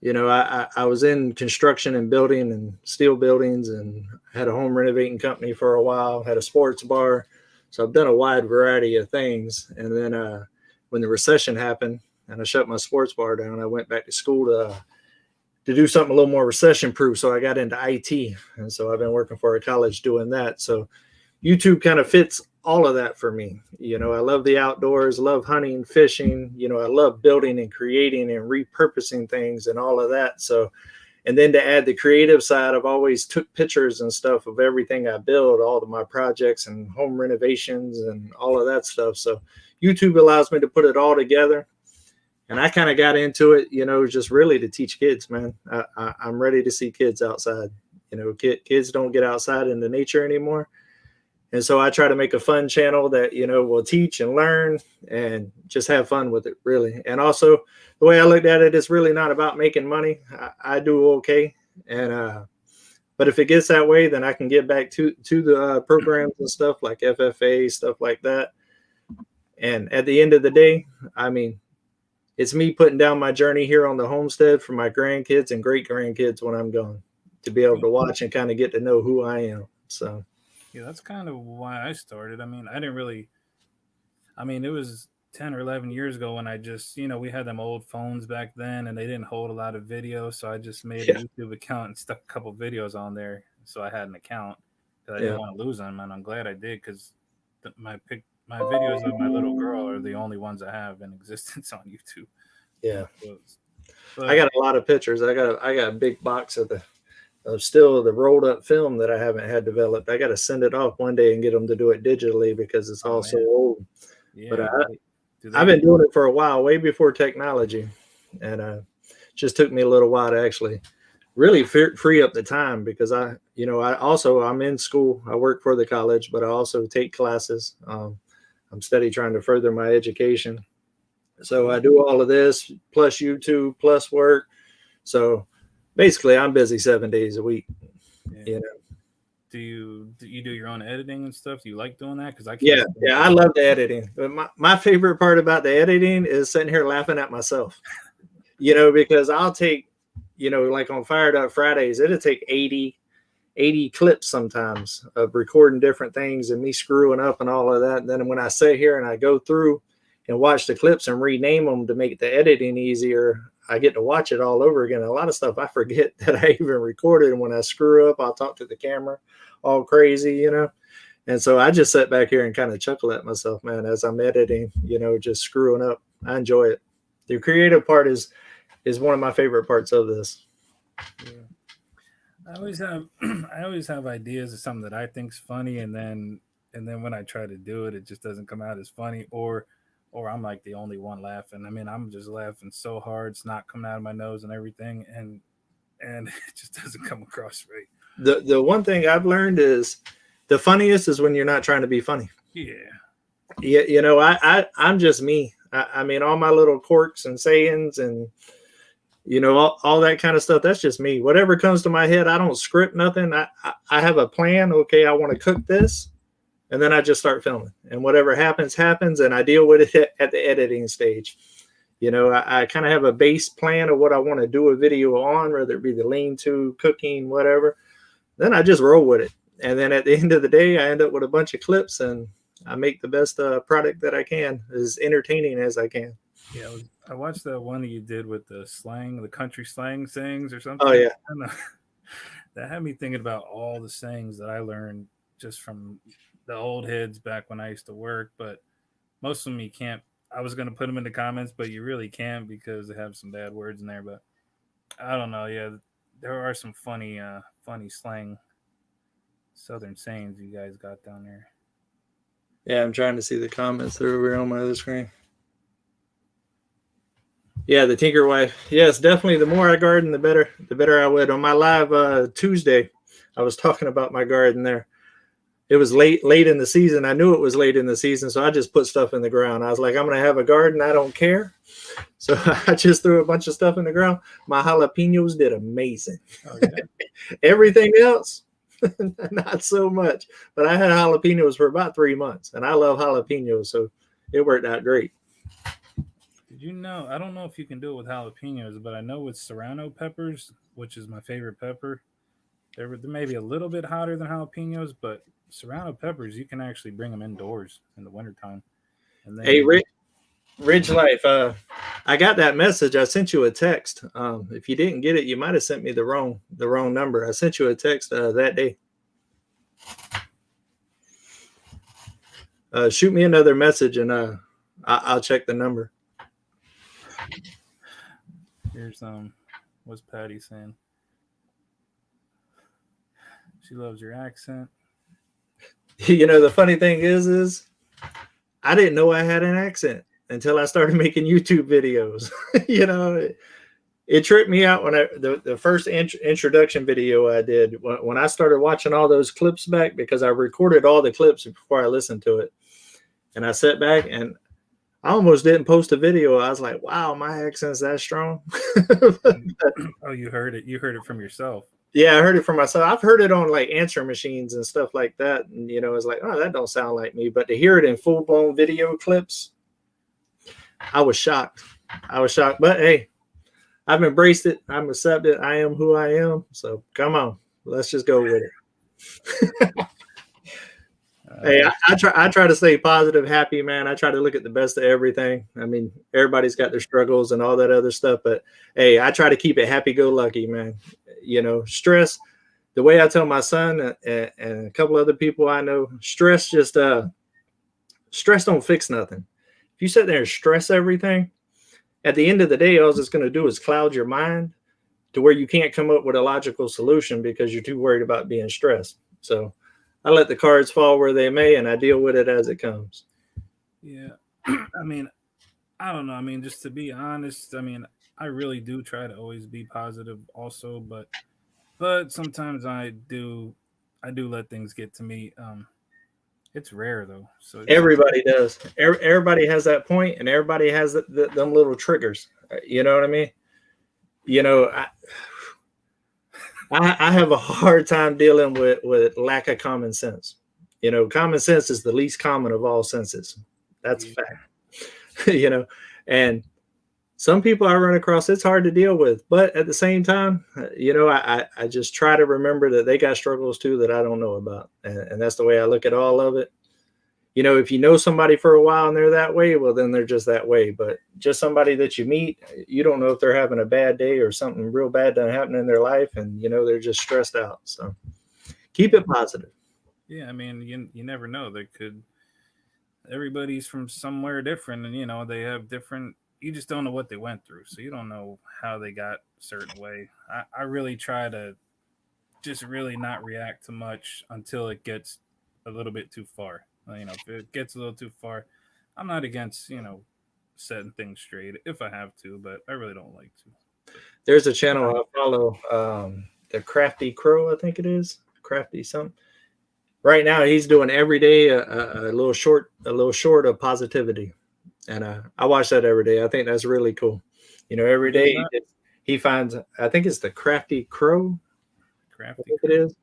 I was in construction and building and steel buildings and had a home renovating company for a while, had a sports bar. So I've done a wide variety of things. And then when the recession happened and I shut my sports bar down, I went back to school to do something a little more recession proof. So I got into IT. And so I've been working for a college doing that. So YouTube kind of fits all of that for me. I love the outdoors, love hunting, fishing. I love building and creating and repurposing things and all of that. So, and then to add the creative side, I've always took pictures and stuff of everything I build, all of my projects and home renovations and all of that stuff. So YouTube allows me to put it all together. And I kind of got into it, just really to teach kids, man. I'm ready to see kids outside. You know, kids don't get outside into nature anymore. And so I try to make a fun channel that, you know, will teach and learn and just have fun with it, really. And also, the way I looked at it, it's really not about making money. I do okay. And, but if it gets that way, then I can get back to the programs and stuff like FFA, stuff like that. And at the end of the day, I mean, it's me putting down my journey here on the homestead for my grandkids and great grandkids when I'm gone, to be able to watch and kind of get to know who I am. So, yeah, that's kind of why I started. I mean, I didn't really, I mean, it was 10 or 11 years ago when I just, you know, we had them old phones back then and they didn't hold a lot of video. So I just made a YouTube account and stuck a couple videos on there. So I had an account because I didn't want to lose them. And I'm glad I did because my videos of my little girl are the only ones I have in existence on YouTube. Yeah. But I got a lot of pictures. I got a big box of still the rolled up film that I haven't had developed. I got to send it off one day and get them to do it digitally because it's all so old. Yeah, but I've been doing it for a while, way before technology, and just took me a little while to actually really free up the time because I'm in school. I work for the college, but I also take classes. I'm steady trying to further my education. So I do all of this plus YouTube plus work. So basically I'm busy 7 days a week. Yeah. You know. Do you do your own editing and stuff? Do you like doing that? Because I can't. Yeah, I love the editing. But my favorite part about the editing is sitting here laughing at myself. You know, because I'll take, you know, like on Fired Up Fridays, it'll take 80 clips sometimes of recording different things and me screwing up and all of that. And then when I sit here and I go through and watch the clips and rename them to make the editing easier, I get to watch it all over again. A lot of stuff I forget that I even recorded. And when I screw up, I'll talk to the camera all crazy, you know? And so I just sit back here and kind of chuckle at myself, man, as I'm editing, you know, just screwing up. I enjoy it. The creative part is one of my favorite parts of this. Yeah. I always have ideas of something that I think's funny, and then when I try to do it, it just doesn't come out as funny, or I'm like the only one laughing. I mean, I'm just laughing so hard, it's not coming out of my nose and everything, and it just doesn't come across right. The one thing I've learned is the funniest is when you're not trying to be funny. Yeah. You know, I'm just me. I mean, all my little quirks and sayings and, you know, all that kind of stuff. That's just me. Whatever comes to my head, I don't script nothing. I have a plan. Okay, I want to cook this. And then I just start filming. And whatever happens, happens. And I deal with it at the editing stage. You know, I kind of have a base plan of what I want to do a video on, whether it be the lean-to, cooking, whatever. Then I just roll with it. And then at the end of the day, I end up with a bunch of clips and I make the best product that I can, as entertaining as I can. Yeah, I watched that one that you did with the country slang sayings or something. Oh, yeah. That had me thinking about all the sayings that I learned just from the old heads back when I used to work. But most of them you can't. I was going to put them in the comments, but you really can't because they have some bad words in there. But I don't know. Yeah, there are some funny slang Southern sayings you guys got down there. Yeah, I'm trying to see the comments. They're over on my other screen. Yeah, the Tinker Wife. Yes, definitely. The more I garden, the better I would. On my live Tuesday, I was talking about my garden there. It was late in the season. I knew it was late in the season, so I just put stuff in the ground. I was like, I'm going to have a garden. I don't care. So I just threw a bunch of stuff in the ground. My jalapenos did amazing. Oh, yeah. Everything else, not so much. But I had jalapenos for about 3 months, and I love jalapenos, so it worked out great. Did you know? I don't know if you can do it with jalapenos, but I know with serrano peppers, which is my favorite pepper, they're maybe a little bit hotter than jalapenos, but serrano peppers, you can actually bring them indoors in the wintertime. And then, hey, Ridge Life, I got that message. I sent you a text. If you didn't get it, you might have sent me the wrong number. I sent you a text that day. Shoot me another message, and I'll check the number. Here's what's Patty saying? She loves your accent. You know, the funny thing is I didn't know I had an accent until I started making YouTube videos. You know, it tripped me out when the first introduction video I did when I started watching all those clips back, because I recorded all the clips before I listened to it, and I sat back and I almost didn't post a video. I was like, wow, my accent's that strong. Oh, you heard it. You heard it from yourself. Yeah, I heard it from myself. I've heard it on like answering machines and stuff like that. And, it's like, oh, that don't sound like me. But to hear it in full blown video clips, I was shocked. But hey, I've embraced it. I'm accepted. I am who I am. So come on, let's just go with it. Hey, I try to stay positive, happy, man. I try to look at the best of everything. I mean, everybody's got their struggles and all that other stuff, but hey, I try to keep it happy go lucky, man. Stress, the way I tell my son and a couple other people I know, stress don't fix nothing. If you sit there and stress everything, at the end of the day, all it's going to do is cloud your mind to where you can't come up with a logical solution because you're too worried about being stressed. So I let the cards fall where they may, and I deal with it as it comes. Yeah. I mean, I don't know. I mean, just to be honest, I mean, I really do try to always be positive also, but sometimes I do let things get to me. It's rare though. So Everybody does. Everybody has that point, and everybody has them little triggers. You know what I mean? I have a hard time dealing with lack of common sense. Common sense is the least common of all senses. That's a fact. And some people I run across, it's hard to deal with. But at the same time, I just try to remember that they got struggles too that I don't know about. And that's the way I look at all of it. If you know somebody for a while and they're that way, well, then they're just that way. But just somebody that you meet, you don't know if they're having a bad day or something real bad done happen in their life. And, they're just stressed out. So keep it positive. Yeah. I mean, you never know. Everybody's from somewhere different and, they have different, you just don't know what they went through. So you don't know how they got a certain way. I really try to just really not react too much until it gets a little bit too far. If it gets a little too far, I'm not against, setting things straight if I have to, but I really don't like to. There's a channel I follow, the Crafty Crow, I think it is. Crafty something. Right now, he's doing every day a little short of positivity, and I watch that every day. I think that's really cool. Every day he finds. I think it's the Crafty Crow. Crafty. I think it is.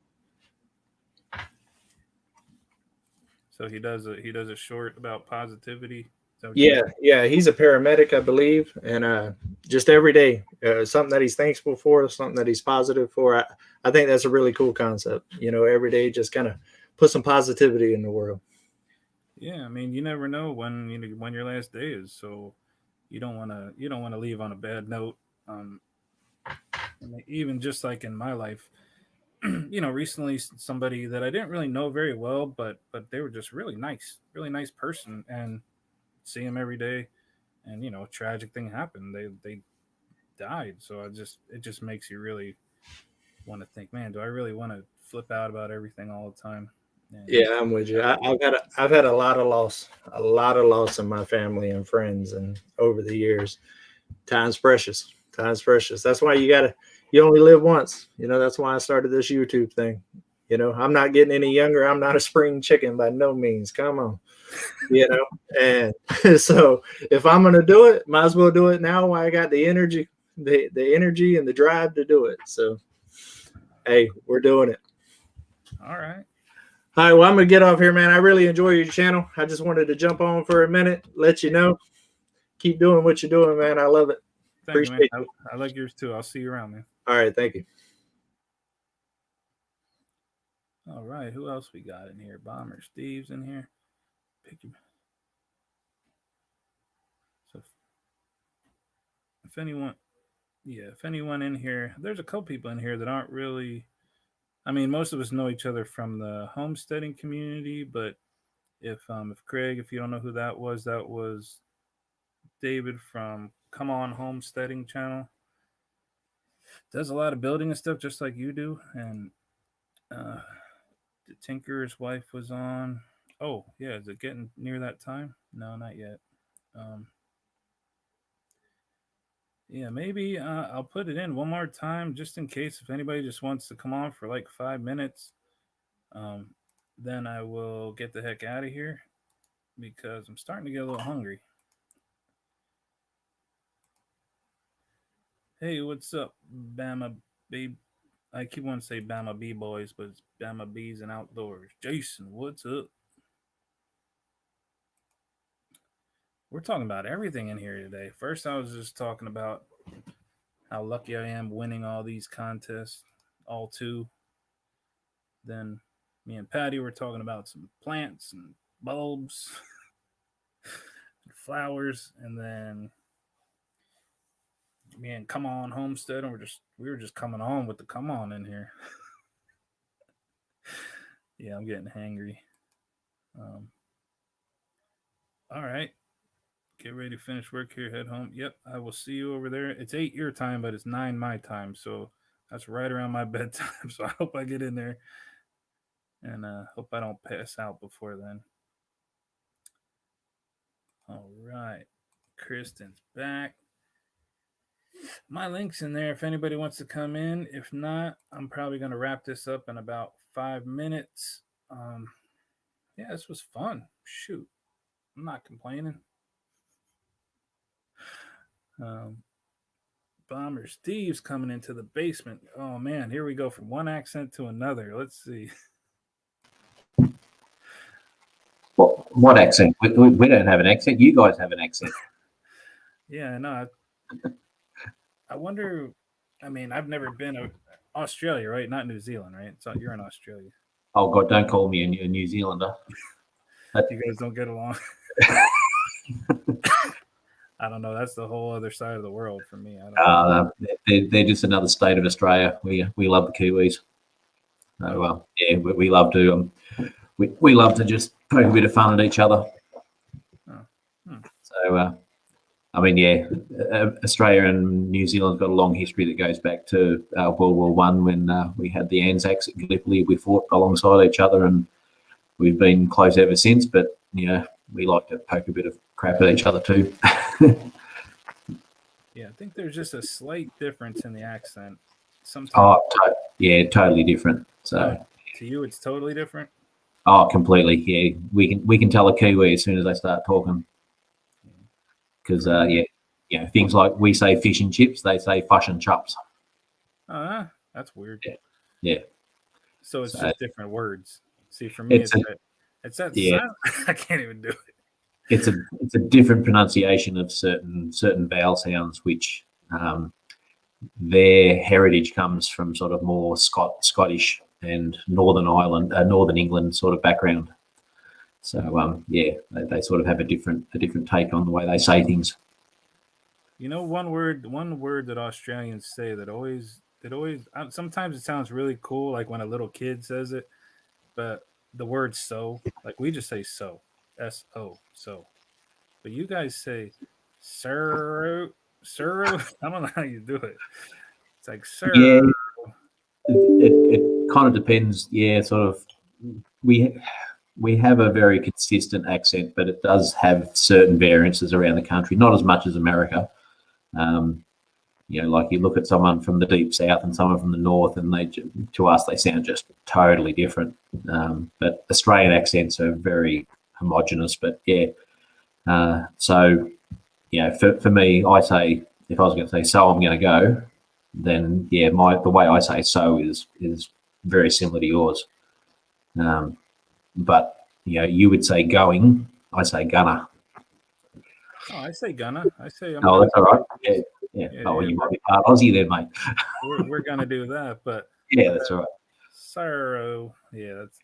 So he does a short about positivity. Yeah. He's a paramedic, I believe, and just every day, something that he's thankful for, something that he's positive for. I think that's a really cool concept. Every day, just kind of put some positivity in the world. Yeah, I mean, you never know when your last day is, so you don't want to leave on a bad note. Even just like in my life, recently somebody that I didn't really know very well, but they were just really nice person, and see him every day, and a tragic thing happened. They died, so it just makes you really want to think, man, do I really want to flip out about everything all the time? And yeah, I'm with you. I've had a lot of loss in my family and friends, and over the years, time's precious. That's why you only live once. That's why I started this YouTube thing. I'm not getting any younger. I'm not a spring chicken by no means. Come on. And so if I'm going to do it, might as well do it now while I got the energy, the energy and the drive to do it. So, hey, we're doing it. All right. All right. Well, I'm going to get off here, man. I really enjoy your channel. I just wanted to jump on for a minute, let you know. Keep doing what you're doing, man. I love it. Appreciate you, man. I like yours too. I'll see you around, man. All right. Thank you. All right. Who else we got in here? Bomber Steve's in here. Pick him. So if anyone in here, there's a couple people in here that aren't really. I mean, most of us know each other from the homesteading community, but if Craig, if you don't know who that was David from Come On Homesteading channel. Does a lot of building and stuff just like you do, and the Tinker's wife was on. Oh yeah, is it getting near that time? No, not yet. Yeah, maybe I'll put it in one more time just in case if anybody just wants to come on for like 5 minutes. Um, then I will get the heck out of here because I'm starting to get a little hungry. Hey, what's up, Bama B? I keep wanting to say Bama B boys, but it's Bama B's and outdoors. Jason, what's up? We're talking about everything in here today. First, I was just talking about how lucky I am winning all these contests, all two. Then me and Patty were talking about some plants and bulbs and flowers, and then me and Come On Homestead, and we were just coming on with the come on in here. Yeah, I'm getting hangry. Um, all right, get ready to finish work here. Head home. Yep, I will see you over there. It's 8 your time, but it's 9 my time, so that's right around my bedtime. So I hope I get in there and hope I don't pass out before then. All right, Kristen's back. My link's in there if anybody wants to come in. If not, I'm probably going to wrap this up in about 5 minutes. Yeah, this was fun. Shoot, I'm not complaining. Um, Bomber Steve's coming into the basement. Oh man, here we go from one accent to another. Let's see. What accent? We don't have an accent. You guys have an accent. Yeah, no. I wonder. I mean, I've never been to Australia, right? Not New Zealand, right? So you're in Australia. Oh God, don't call me a New Zealander. You guys don't get along. I don't know. That's the whole other side of the world for me. I don't they're just another state of Australia. We love the Kiwis. So yeah, we love to we love to just poke a bit of fun at each other. So I mean, yeah, Australia and New Zealand's got a long history that goes back to World War One when we had the Anzacs at Gallipoli. We fought alongside each other, and we've been close ever since. But yeah, we like to poke a bit of crap at each other too. Yeah, I think there's just a slight difference in the accent. Sometimes. Yeah, totally different. So to you, it's totally different. Oh, completely. Yeah, we can tell a Kiwi as soon as they start talking. Because yeah, things like we say fish and chips, they say fush and chops. That's weird. Yeah. So it's just different words. See, for me, it's that yeah. I can't even do it. It's a different pronunciation of certain vowel sounds, which their heritage comes from sort of more Scottish and Northern England sort of background. So yeah, they sort of have a different take on the way they say things. You know, one word that Australians say that always sometimes it sounds really cool, like when a little kid says it, but the word so, like we just say so, S-O, so. But you guys say sir. I don't know how you do it. It's like sir. Yeah, it kind of depends. Yeah, sort of. We have a very consistent accent, but it does have certain variances around the country. Not as much as America. You know, like you look at someone from the deep south and someone from the north, and to us they sound just totally different. But Australian accents are very homogenous. But yeah, so yeah, for me, I say if I was going to say so, I'm going to go. Then yeah, the way I say so is very similar to yours. But you know, you would say going, I say gonna. Oh, I say gonna. I say I'm. Oh, that's all right. Yeah. Oh, well, you might be part Aussie then, mate. we're gonna do that, but yeah, that's all right. Sorrow. Yeah, that's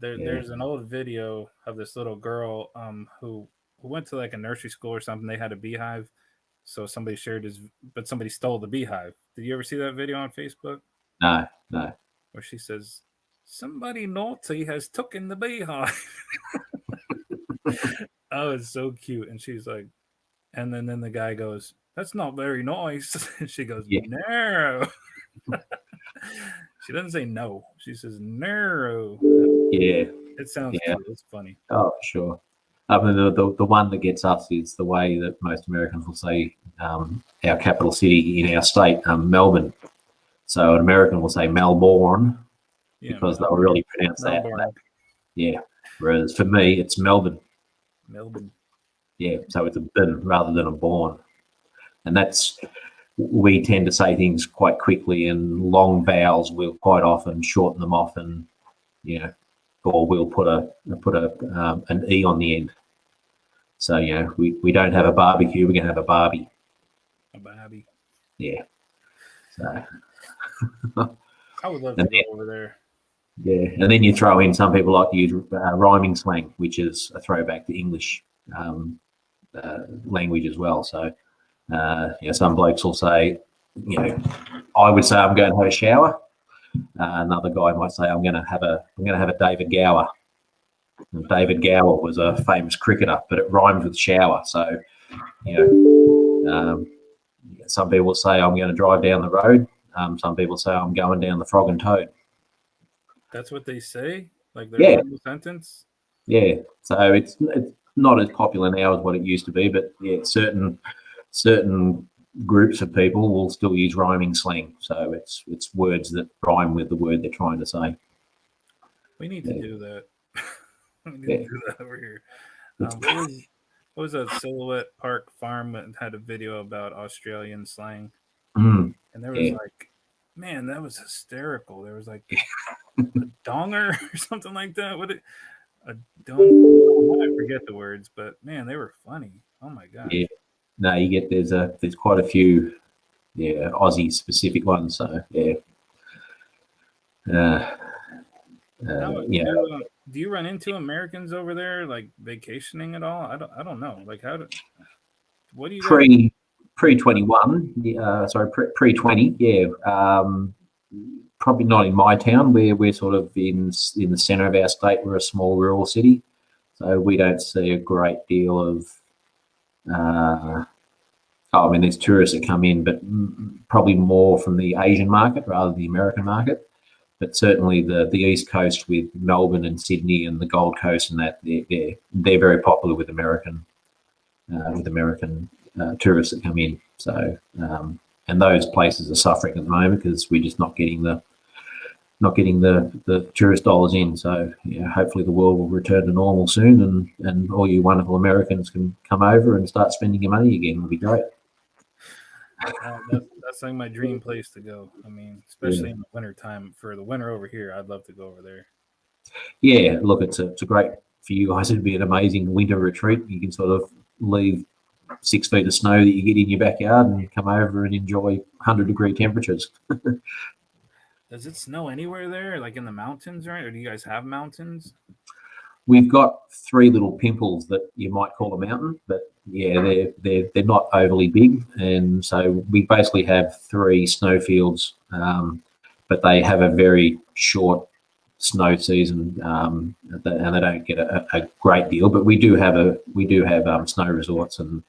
there. Yeah. There's an old video of this little girl who went to like a nursery school or something. They had a beehive, so somebody shared but somebody stole the beehive. Did you ever see that video on Facebook? No. Where she says, "Somebody naughty has taken the beehive." Oh, it's so cute. And she's like, and then the guy goes, "That's not very nice." And she goes, "No." She doesn't say no. She says no. Yeah. It sounds cute. It's funny. Oh, sure. I mean, the one that gets us is the way that most Americans will say our capital city in our state, Melbourne. So an American will say Melbourne because they'll really pronounce that. Yeah. Whereas for me, it's Melbourne. Melbourne. Yeah. So it's a bin rather than a born. And we tend to say things quite quickly, and long vowels we'll quite often shorten them off, and or we'll put an E on the end. So, we don't have a barbecue, we're going to have a Barbie. A Barbie. Yeah. So. I would love to go over there. Yeah. And then you throw in, some people like to use rhyming slang, which is a throwback to English language as well. So, some blokes will say, I would say I'm going to have a shower. Another guy might say I'm going to have a David Gower. And David Gower was a famous cricketer, but it rhymes with shower. So, some people say I'm going to drive down the road. Some people say I'm going down the Frog and Toad. That's what they say? Like their normal sentence? Yeah. So it's not as popular now as what it used to be, but yeah, certain groups of people will still use rhyming slang. So it's words that rhyme with the word they're trying to say. We need to do that. We need to do that over here. What was a Silhouette Park farm that had a video about Australian slang? And there was like, man, that was hysterical. There was like a donger or something like that. A donger? I forget the words, but man, they were funny. Oh my gosh. Yeah. No, you get there's quite a few, Aussie specific ones. So yeah. Do you run into Americans over there like vacationing at all? I don't know. Like what do you pre 21? Pre 20. Yeah. Probably not in my town. We're sort of in the centre of our state. We're a small rural city, so we don't see a great deal of. There's tourists that come in, but probably more from the Asian market rather than the American market. But certainly the East Coast with Melbourne and Sydney and the Gold Coast and that, they're very popular with American tourists that come in. So and those places are suffering at the moment because we're just not getting the tourist dollars in. So hopefully the world will return to normal soon, and all you wonderful Americans can come over and start spending your money again. It'll be great. That's like my dream place to go. I mean, especially in the winter time. For the winter over here, I'd love to go over there. Yeah, look, it's a great for you guys. It'd be an amazing winter retreat. You can sort of leave 6 feet of snow that you get in your backyard and come over and enjoy 100-degree temperatures. Does it snow anywhere there, like in the mountains, right? Or do you guys have mountains? We've got 3 little pimples that you might call a mountain, but yeah, they're not overly big, and so we basically have 3 snowfields, but they have a very short snow season, and they don't get a great deal. But we do have snow resorts, and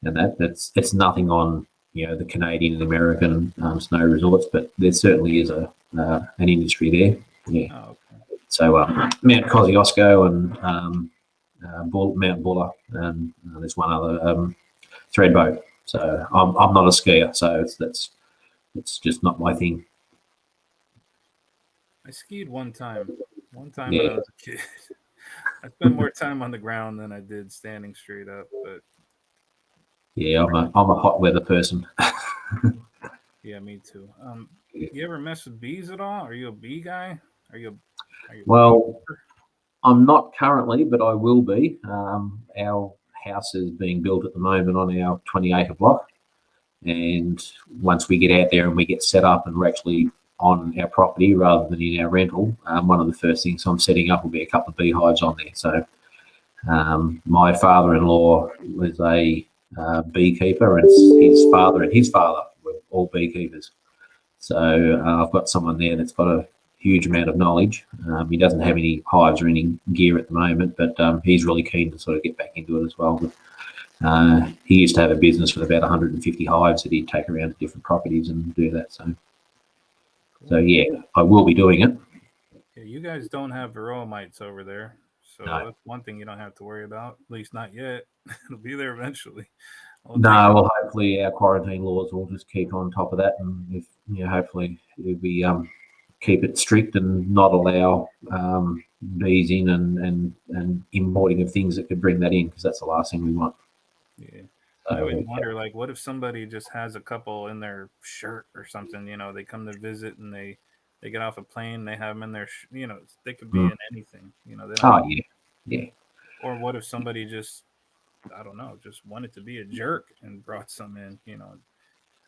it's nothing on the Canadian and American snow resorts, but there certainly is an industry there. Yeah. Oh, okay. So Mount Kosciuszko and Mount Buller, and there's one other Threadboat. So I'm not a skier, so it's just not my thing. I skied one time when I was a kid. I spent more time on the ground than I did standing straight up, but yeah, I'm a hot weather person. yeah, me too. You ever mess with bees at all? Are you a bee guy? Well, I'm not currently, but I will be. Our house is being built at the moment on our 20-acre block, and once we get out there and we get set up and we're actually on our property rather than in our rental, one of the first things I'm setting up will be a couple of beehives on there. So my father-in-law was a beekeeper, and his father and his father were all beekeepers. So I've got someone there that's got a huge amount of knowledge. He doesn't have any hives or any gear at the moment, but he's really keen to sort of get back into it as well. But, he used to have a business with about 150 hives that he'd take around to different properties and do that. So yeah, I will be doing it. Yeah, you guys don't have varroa mites over there, So No. that's one thing you don't have to worry about. At least not yet. It'll be there eventually. It'll take- No, well, hopefully our quarantine laws will just keep on top of that, and if hopefully we keep it strict and not allow bees in and importing of things that could bring that in, because that's the last thing we want. Yeah. So, I would wonder, like, what if somebody just has a couple in their shirt or something? They come to visit and they get off a plane, they have them in their, they could be in anything. They don't. oh yeah. Or what if somebody just, I don't know, just wanted to be a jerk and brought some in?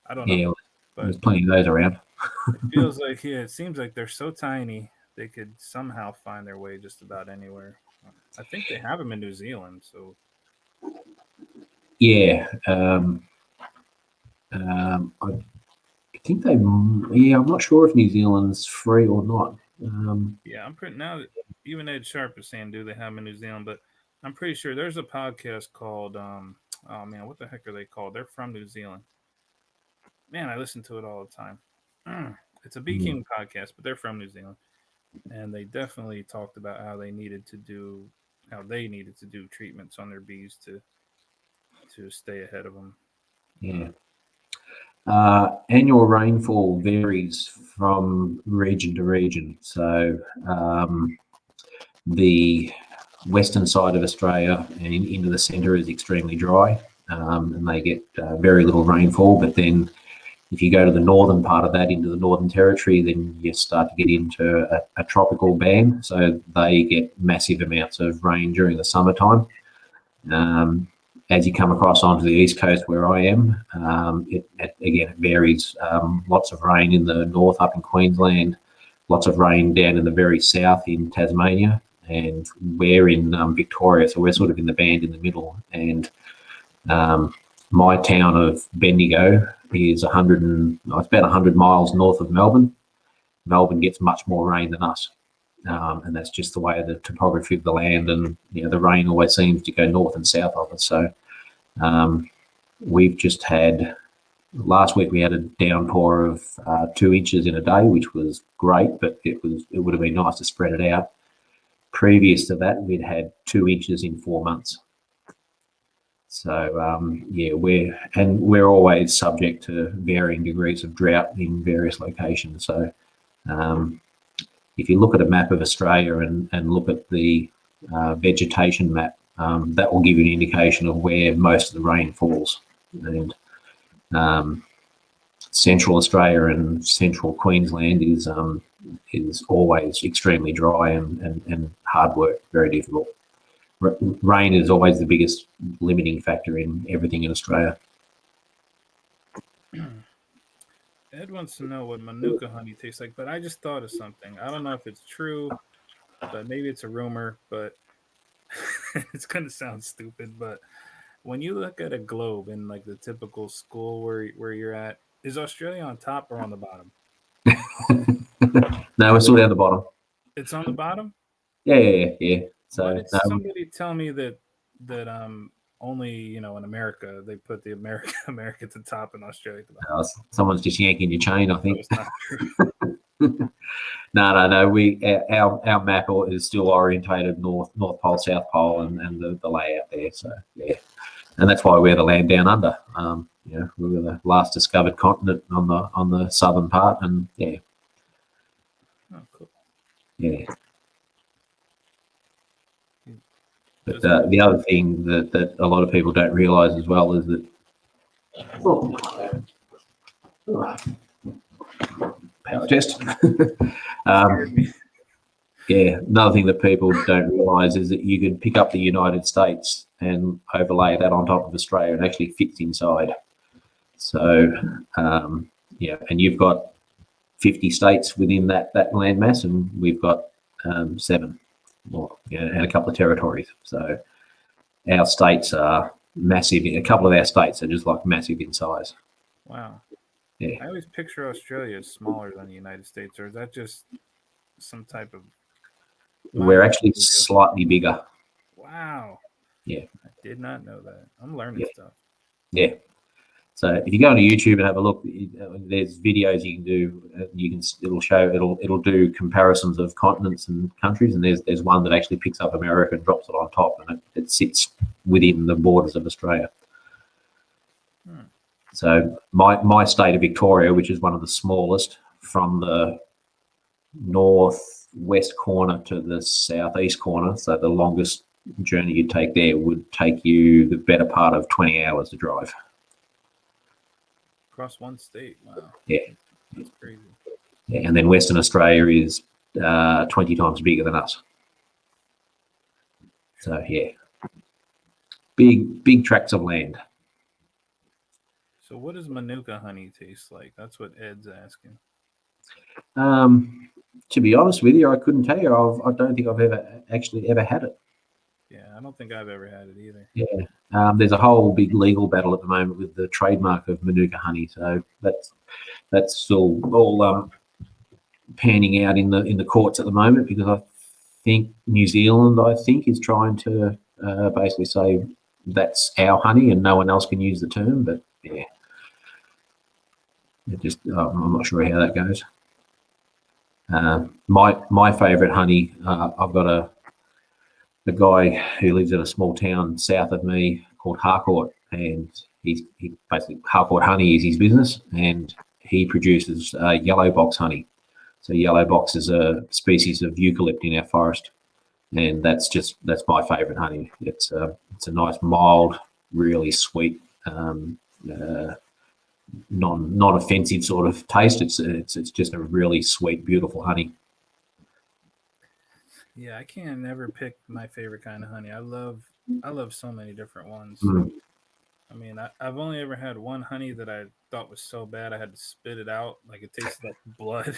I don't know. Yeah, But there's plenty of those around. it feels like, it seems like they're so tiny they could somehow find their way just about anywhere. I think they have them in New Zealand, so Yeah, I think they. Yeah, I'm not sure if New Zealand's free or not. yeah, I'm pretty now that even Ed Sharp is saying, do they have them in New Zealand? But I'm pretty sure there's a podcast called oh man, what the heck are they called? They're from New Zealand. Man, I listen to it all the time. It's a beekeeping podcast, but they're from New Zealand, and they definitely talked about how they needed to do treatments on their bees to stay ahead of them. Yeah. Annual rainfall varies from region to region. So the western side of Australia and into the centre is extremely dry, and they get very little rainfall. But then if you go to the northern part of that, into the Northern Territory, then you start to get into a tropical band. So they get massive amounts of rain during the summertime. As you come across onto the east coast where I am, it varies. Lots of rain in the north up in Queensland, lots of rain down in the very south in Tasmania, and we're in Victoria, so we're sort of in the band in the middle. And my town of Bendigo is it's about 100 miles north of Melbourne. Melbourne gets much more rain than us. And that's just the way of the topography of the land, and the rain always seems to go north and south of it. So we've just had, last week we had a downpour of 2 inches in a day, which was great, but it would have been nice to spread it out. Previous to that, we'd had 2 inches in 4 months. So we're always subject to varying degrees of drought in various locations. So if you look at a map of Australia and look at the vegetation map, that will give you an indication of where most of the rain falls. And Central Australia and Central Queensland is always extremely dry and hard work, very difficult. Rain is always the biggest limiting factor in everything in Australia. Ed wants to know what Manuka honey tastes like, but I just thought of something. I don't know if it's true, but maybe it's a rumor, but it's going to sound stupid. But when you look at a globe in like the typical school where you're at, is Australia on top or on the bottom? No, we're still down the bottom. It's on the bottom? Yeah. So why did somebody tell me that only in America they put the America at the top and Australia at the bottom? Someone's just yanking your chain, I think. No, it's not true. No. Our map is still orientated North Pole, South Pole, and the layout there. So yeah, and that's why we're the land down under. We were the last discovered continent on the southern part, and yeah. Oh, cool. Yeah. But the other thing that a lot of people don't realise as well is that power test. Yeah, another thing that people don't realise is that you could pick up the United States and overlay that on top of Australia and actually fits inside. So and you've got 50 states within that landmass, and we've got 7. And a couple of territories. So our states are massive. A couple of our states are just like massive in size. Wow. Yeah. I always picture Australia as smaller than the United States, or is that just some type of... We're actually slightly bigger. Wow. Yeah. I did not know that. I'm learning stuff. Yeah. So if you go onto YouTube and have a look, there's videos you can do. It'll do comparisons of continents and countries, and there's one that actually picks up America and drops it on top, and it sits within the borders of Australia. So my state of Victoria, which is one of the smallest, from the northwest corner to the southeast corner, so the longest journey you'd take there would take you the better part of 20 hours to drive. Across one state. Wow. Yeah. That's crazy. Yeah, and then Western Australia is 20 times bigger than us. So yeah, big tracts of land. So what does Manuka honey taste like? That's what Ed's asking. To be honest with you, I couldn't tell you. I don't think I've ever had it. Yeah, I don't think I've ever had it either. Yeah. There's a whole big legal battle at the moment with the trademark of Manuka honey, so that's still all panning out in the courts at the moment, because I think New Zealand is trying to basically say that's our honey and no one else can use the term. But yeah, I'm not sure how that goes. My favourite honey, I've got a guy who lives in a small town south of me called Harcourt, and he basically, Harcourt Honey is his business, and he produces yellow box honey. So yellow box is a species of eucalypt in our forest, and that's my favourite honey. It's a nice, mild, really sweet, non-offensive sort of taste. It's just a really sweet, beautiful honey. Yeah, I can't never pick my favorite kind of honey. I love so many different ones. I mean, I've only ever had one honey that I thought was so bad I had to spit it out. Like, it tasted like blood.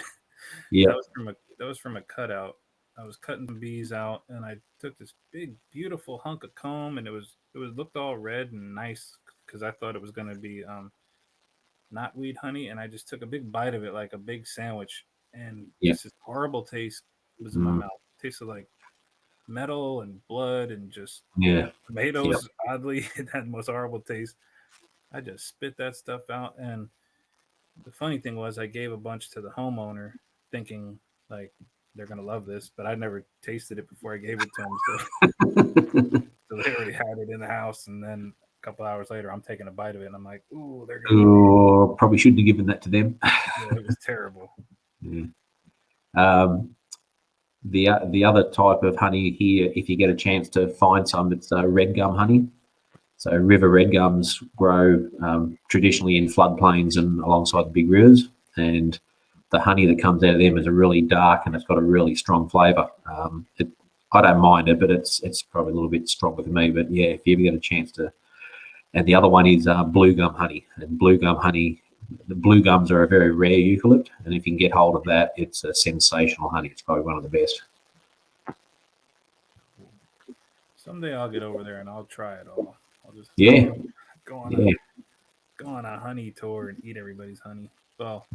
Yeah. That was from a cutout. I was cutting some bees out, and I took this big, beautiful hunk of comb, and it looked all red and nice, because I thought it was gonna be knotweed honey, and I just took a big bite of it like a big sandwich, and just this horrible taste was in my mouth. It tasted like metal and blood and just tomatoes. Oddly, it had the most horrible taste. I just spit that stuff out, and the funny thing was I gave a bunch to the homeowner thinking like they're gonna love this, but I never tasted it before I gave it to them. So they already had it in the house, and then a couple hours later I'm taking a bite of it and I'm like, ooh, they're gonna probably shouldn't have given that to them. Yeah, it was terrible. Yeah. The other type of honey here, if you get a chance to find some, it's red gum honey. So river red gums grow traditionally in floodplains and alongside the big rivers, and the honey that comes out of them is a really dark and it's got a really strong flavour. I don't mind it, but it's probably a little bit stronger for me. But yeah, if you ever get a chance to. And the other one is blue gum honey. And blue gum honey, the blue gums are a very rare eucalypt, and if you can get hold of that, it's a sensational honey. It's probably one of the best. Someday I'll get over there and I'll try it all. I'll just go on a honey tour and eat everybody's honey. Well,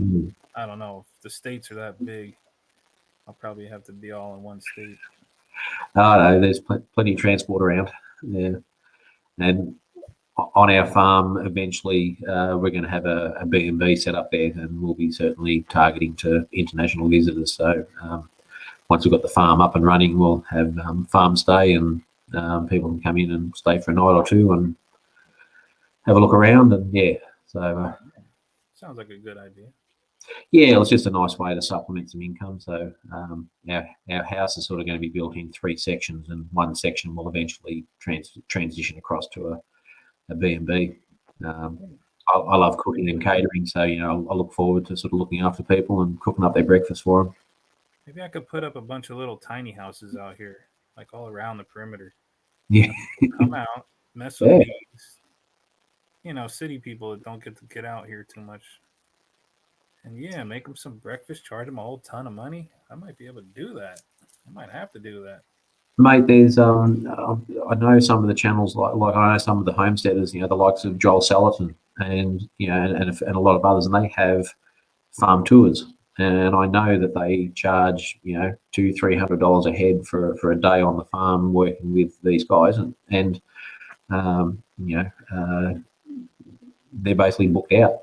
I don't know if the states are that big. I'll probably have to be all in one state. Oh no, there's plenty of transport around. Yeah, and on our farm, eventually, we're going to have a B&B set up there, and we'll be certainly targeting to international visitors. So once we've got the farm up and running, we'll have farm stay, and people can come in and stay for a night or two and have a look around. And so sounds like a good idea. Yeah, it's just a nice way to supplement some income. So our house is sort of going to be built in 3 sections, and one section will eventually transition across to a B&B. I love cooking and catering, so I look forward to sort of looking after people and cooking up their breakfast for them. Maybe I could put up a bunch of little tiny houses out here, like all around the perimeter. Yeah, come out, mess with bees. City people that don't get out here too much. And make them some breakfast, charge them a whole ton of money. I might be able to do that. I might have to do that. Mate, there's I know some of the channels like I know some of the homesteaders, the likes of Joel Salatin and and a lot of others, and they have farm tours, and I know that they charge $200-300 a head for a day on the farm working with these guys, and they're basically booked out.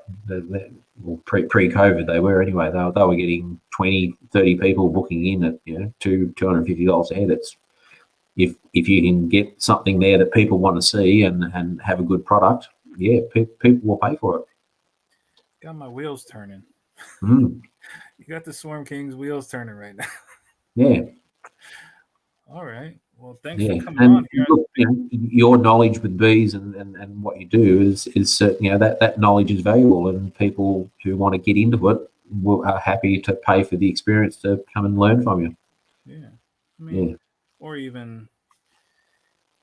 Well, pre-COVID they were anyway. They were getting 20, 30 people booking in at $250 a head. It's if you can get something there that people want to see and have a good product, yeah, people will pay for it. Got my wheels turning. Mm. You got the Swarm King's wheels turning right now. Yeah. All right. Well, thanks Yeah, for coming and on here. look, your knowledge with bees and what you do is that knowledge is valuable, and people who want to get into it are happy to pay for the experience to come and learn from you. Yeah. I mean, Yeah. or even,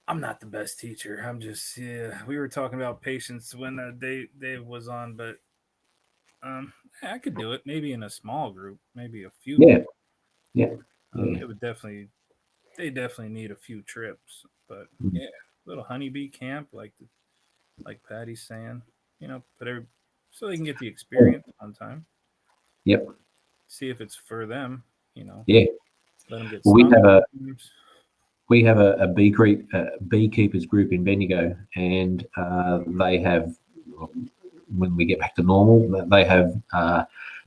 I'm not the best teacher. I'm just, yeah. We were talking about patience when Dave was on, but I could do it. Maybe in a small group, maybe a few Yeah. people. Yeah. Yeah. It would definitely, they definitely need a few trips. But Mm. yeah, little honeybee camp, like Patty's saying, put every, so they can get the experience one time. Yep. See if it's for them. Yeah. Let them get Well, stung. we have a beekeepers group in Bendigo, and they have, when we get back to normal, they have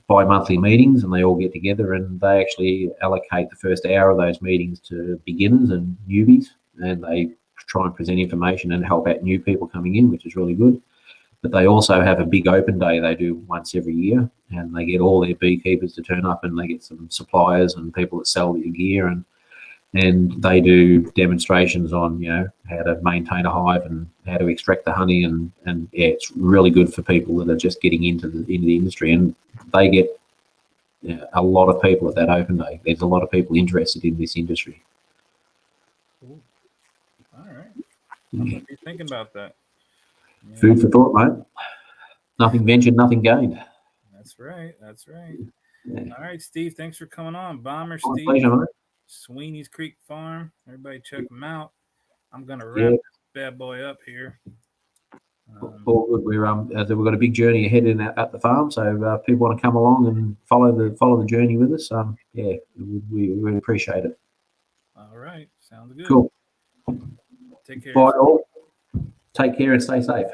bi-monthly meetings, and they all get together, and they actually allocate the first hour of those meetings to beginners and newbies, and they try and present information and help out new people coming in, which is really good. But they also have a big open day they do once every year, and they get all their beekeepers to turn up, and they get some suppliers and people that sell their gear, and they do demonstrations on how to maintain a hive and how to extract the honey, and yeah, it's really good for people that are just getting into the industry, and they get a lot of people at that open day. There's a lot of people interested in this industry. Cool. All right. I'm gonna be thinking about that. Food for thought, mate. Nothing ventured, nothing gained. That's right. That's right. Yeah. All right, Steve. Thanks for coming on, Bomber My Steve. pleasure, mate. Sweeney's Creek Farm. Everybody check them out. I'm gonna wrap Yeah. this bad boy up here. All good. We've got a big journey ahead at the farm, so if people want to come along and follow the journey with us, yeah, we really appreciate it. All right, sounds good. Cool. Take care. Bye all. Take care and stay safe.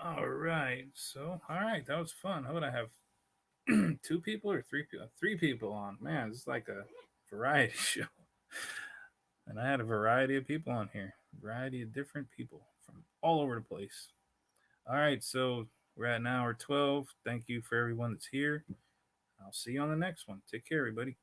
All right. So, all right, that was fun. How would I have 2 people or 3 people? 3 people on. Man, it's like a variety show. And I had a variety of people on here, variety of different people from all over the place. All right, so we're at an hour 12. Thank you for everyone that's here. I'll see you on the next one. Take care, everybody.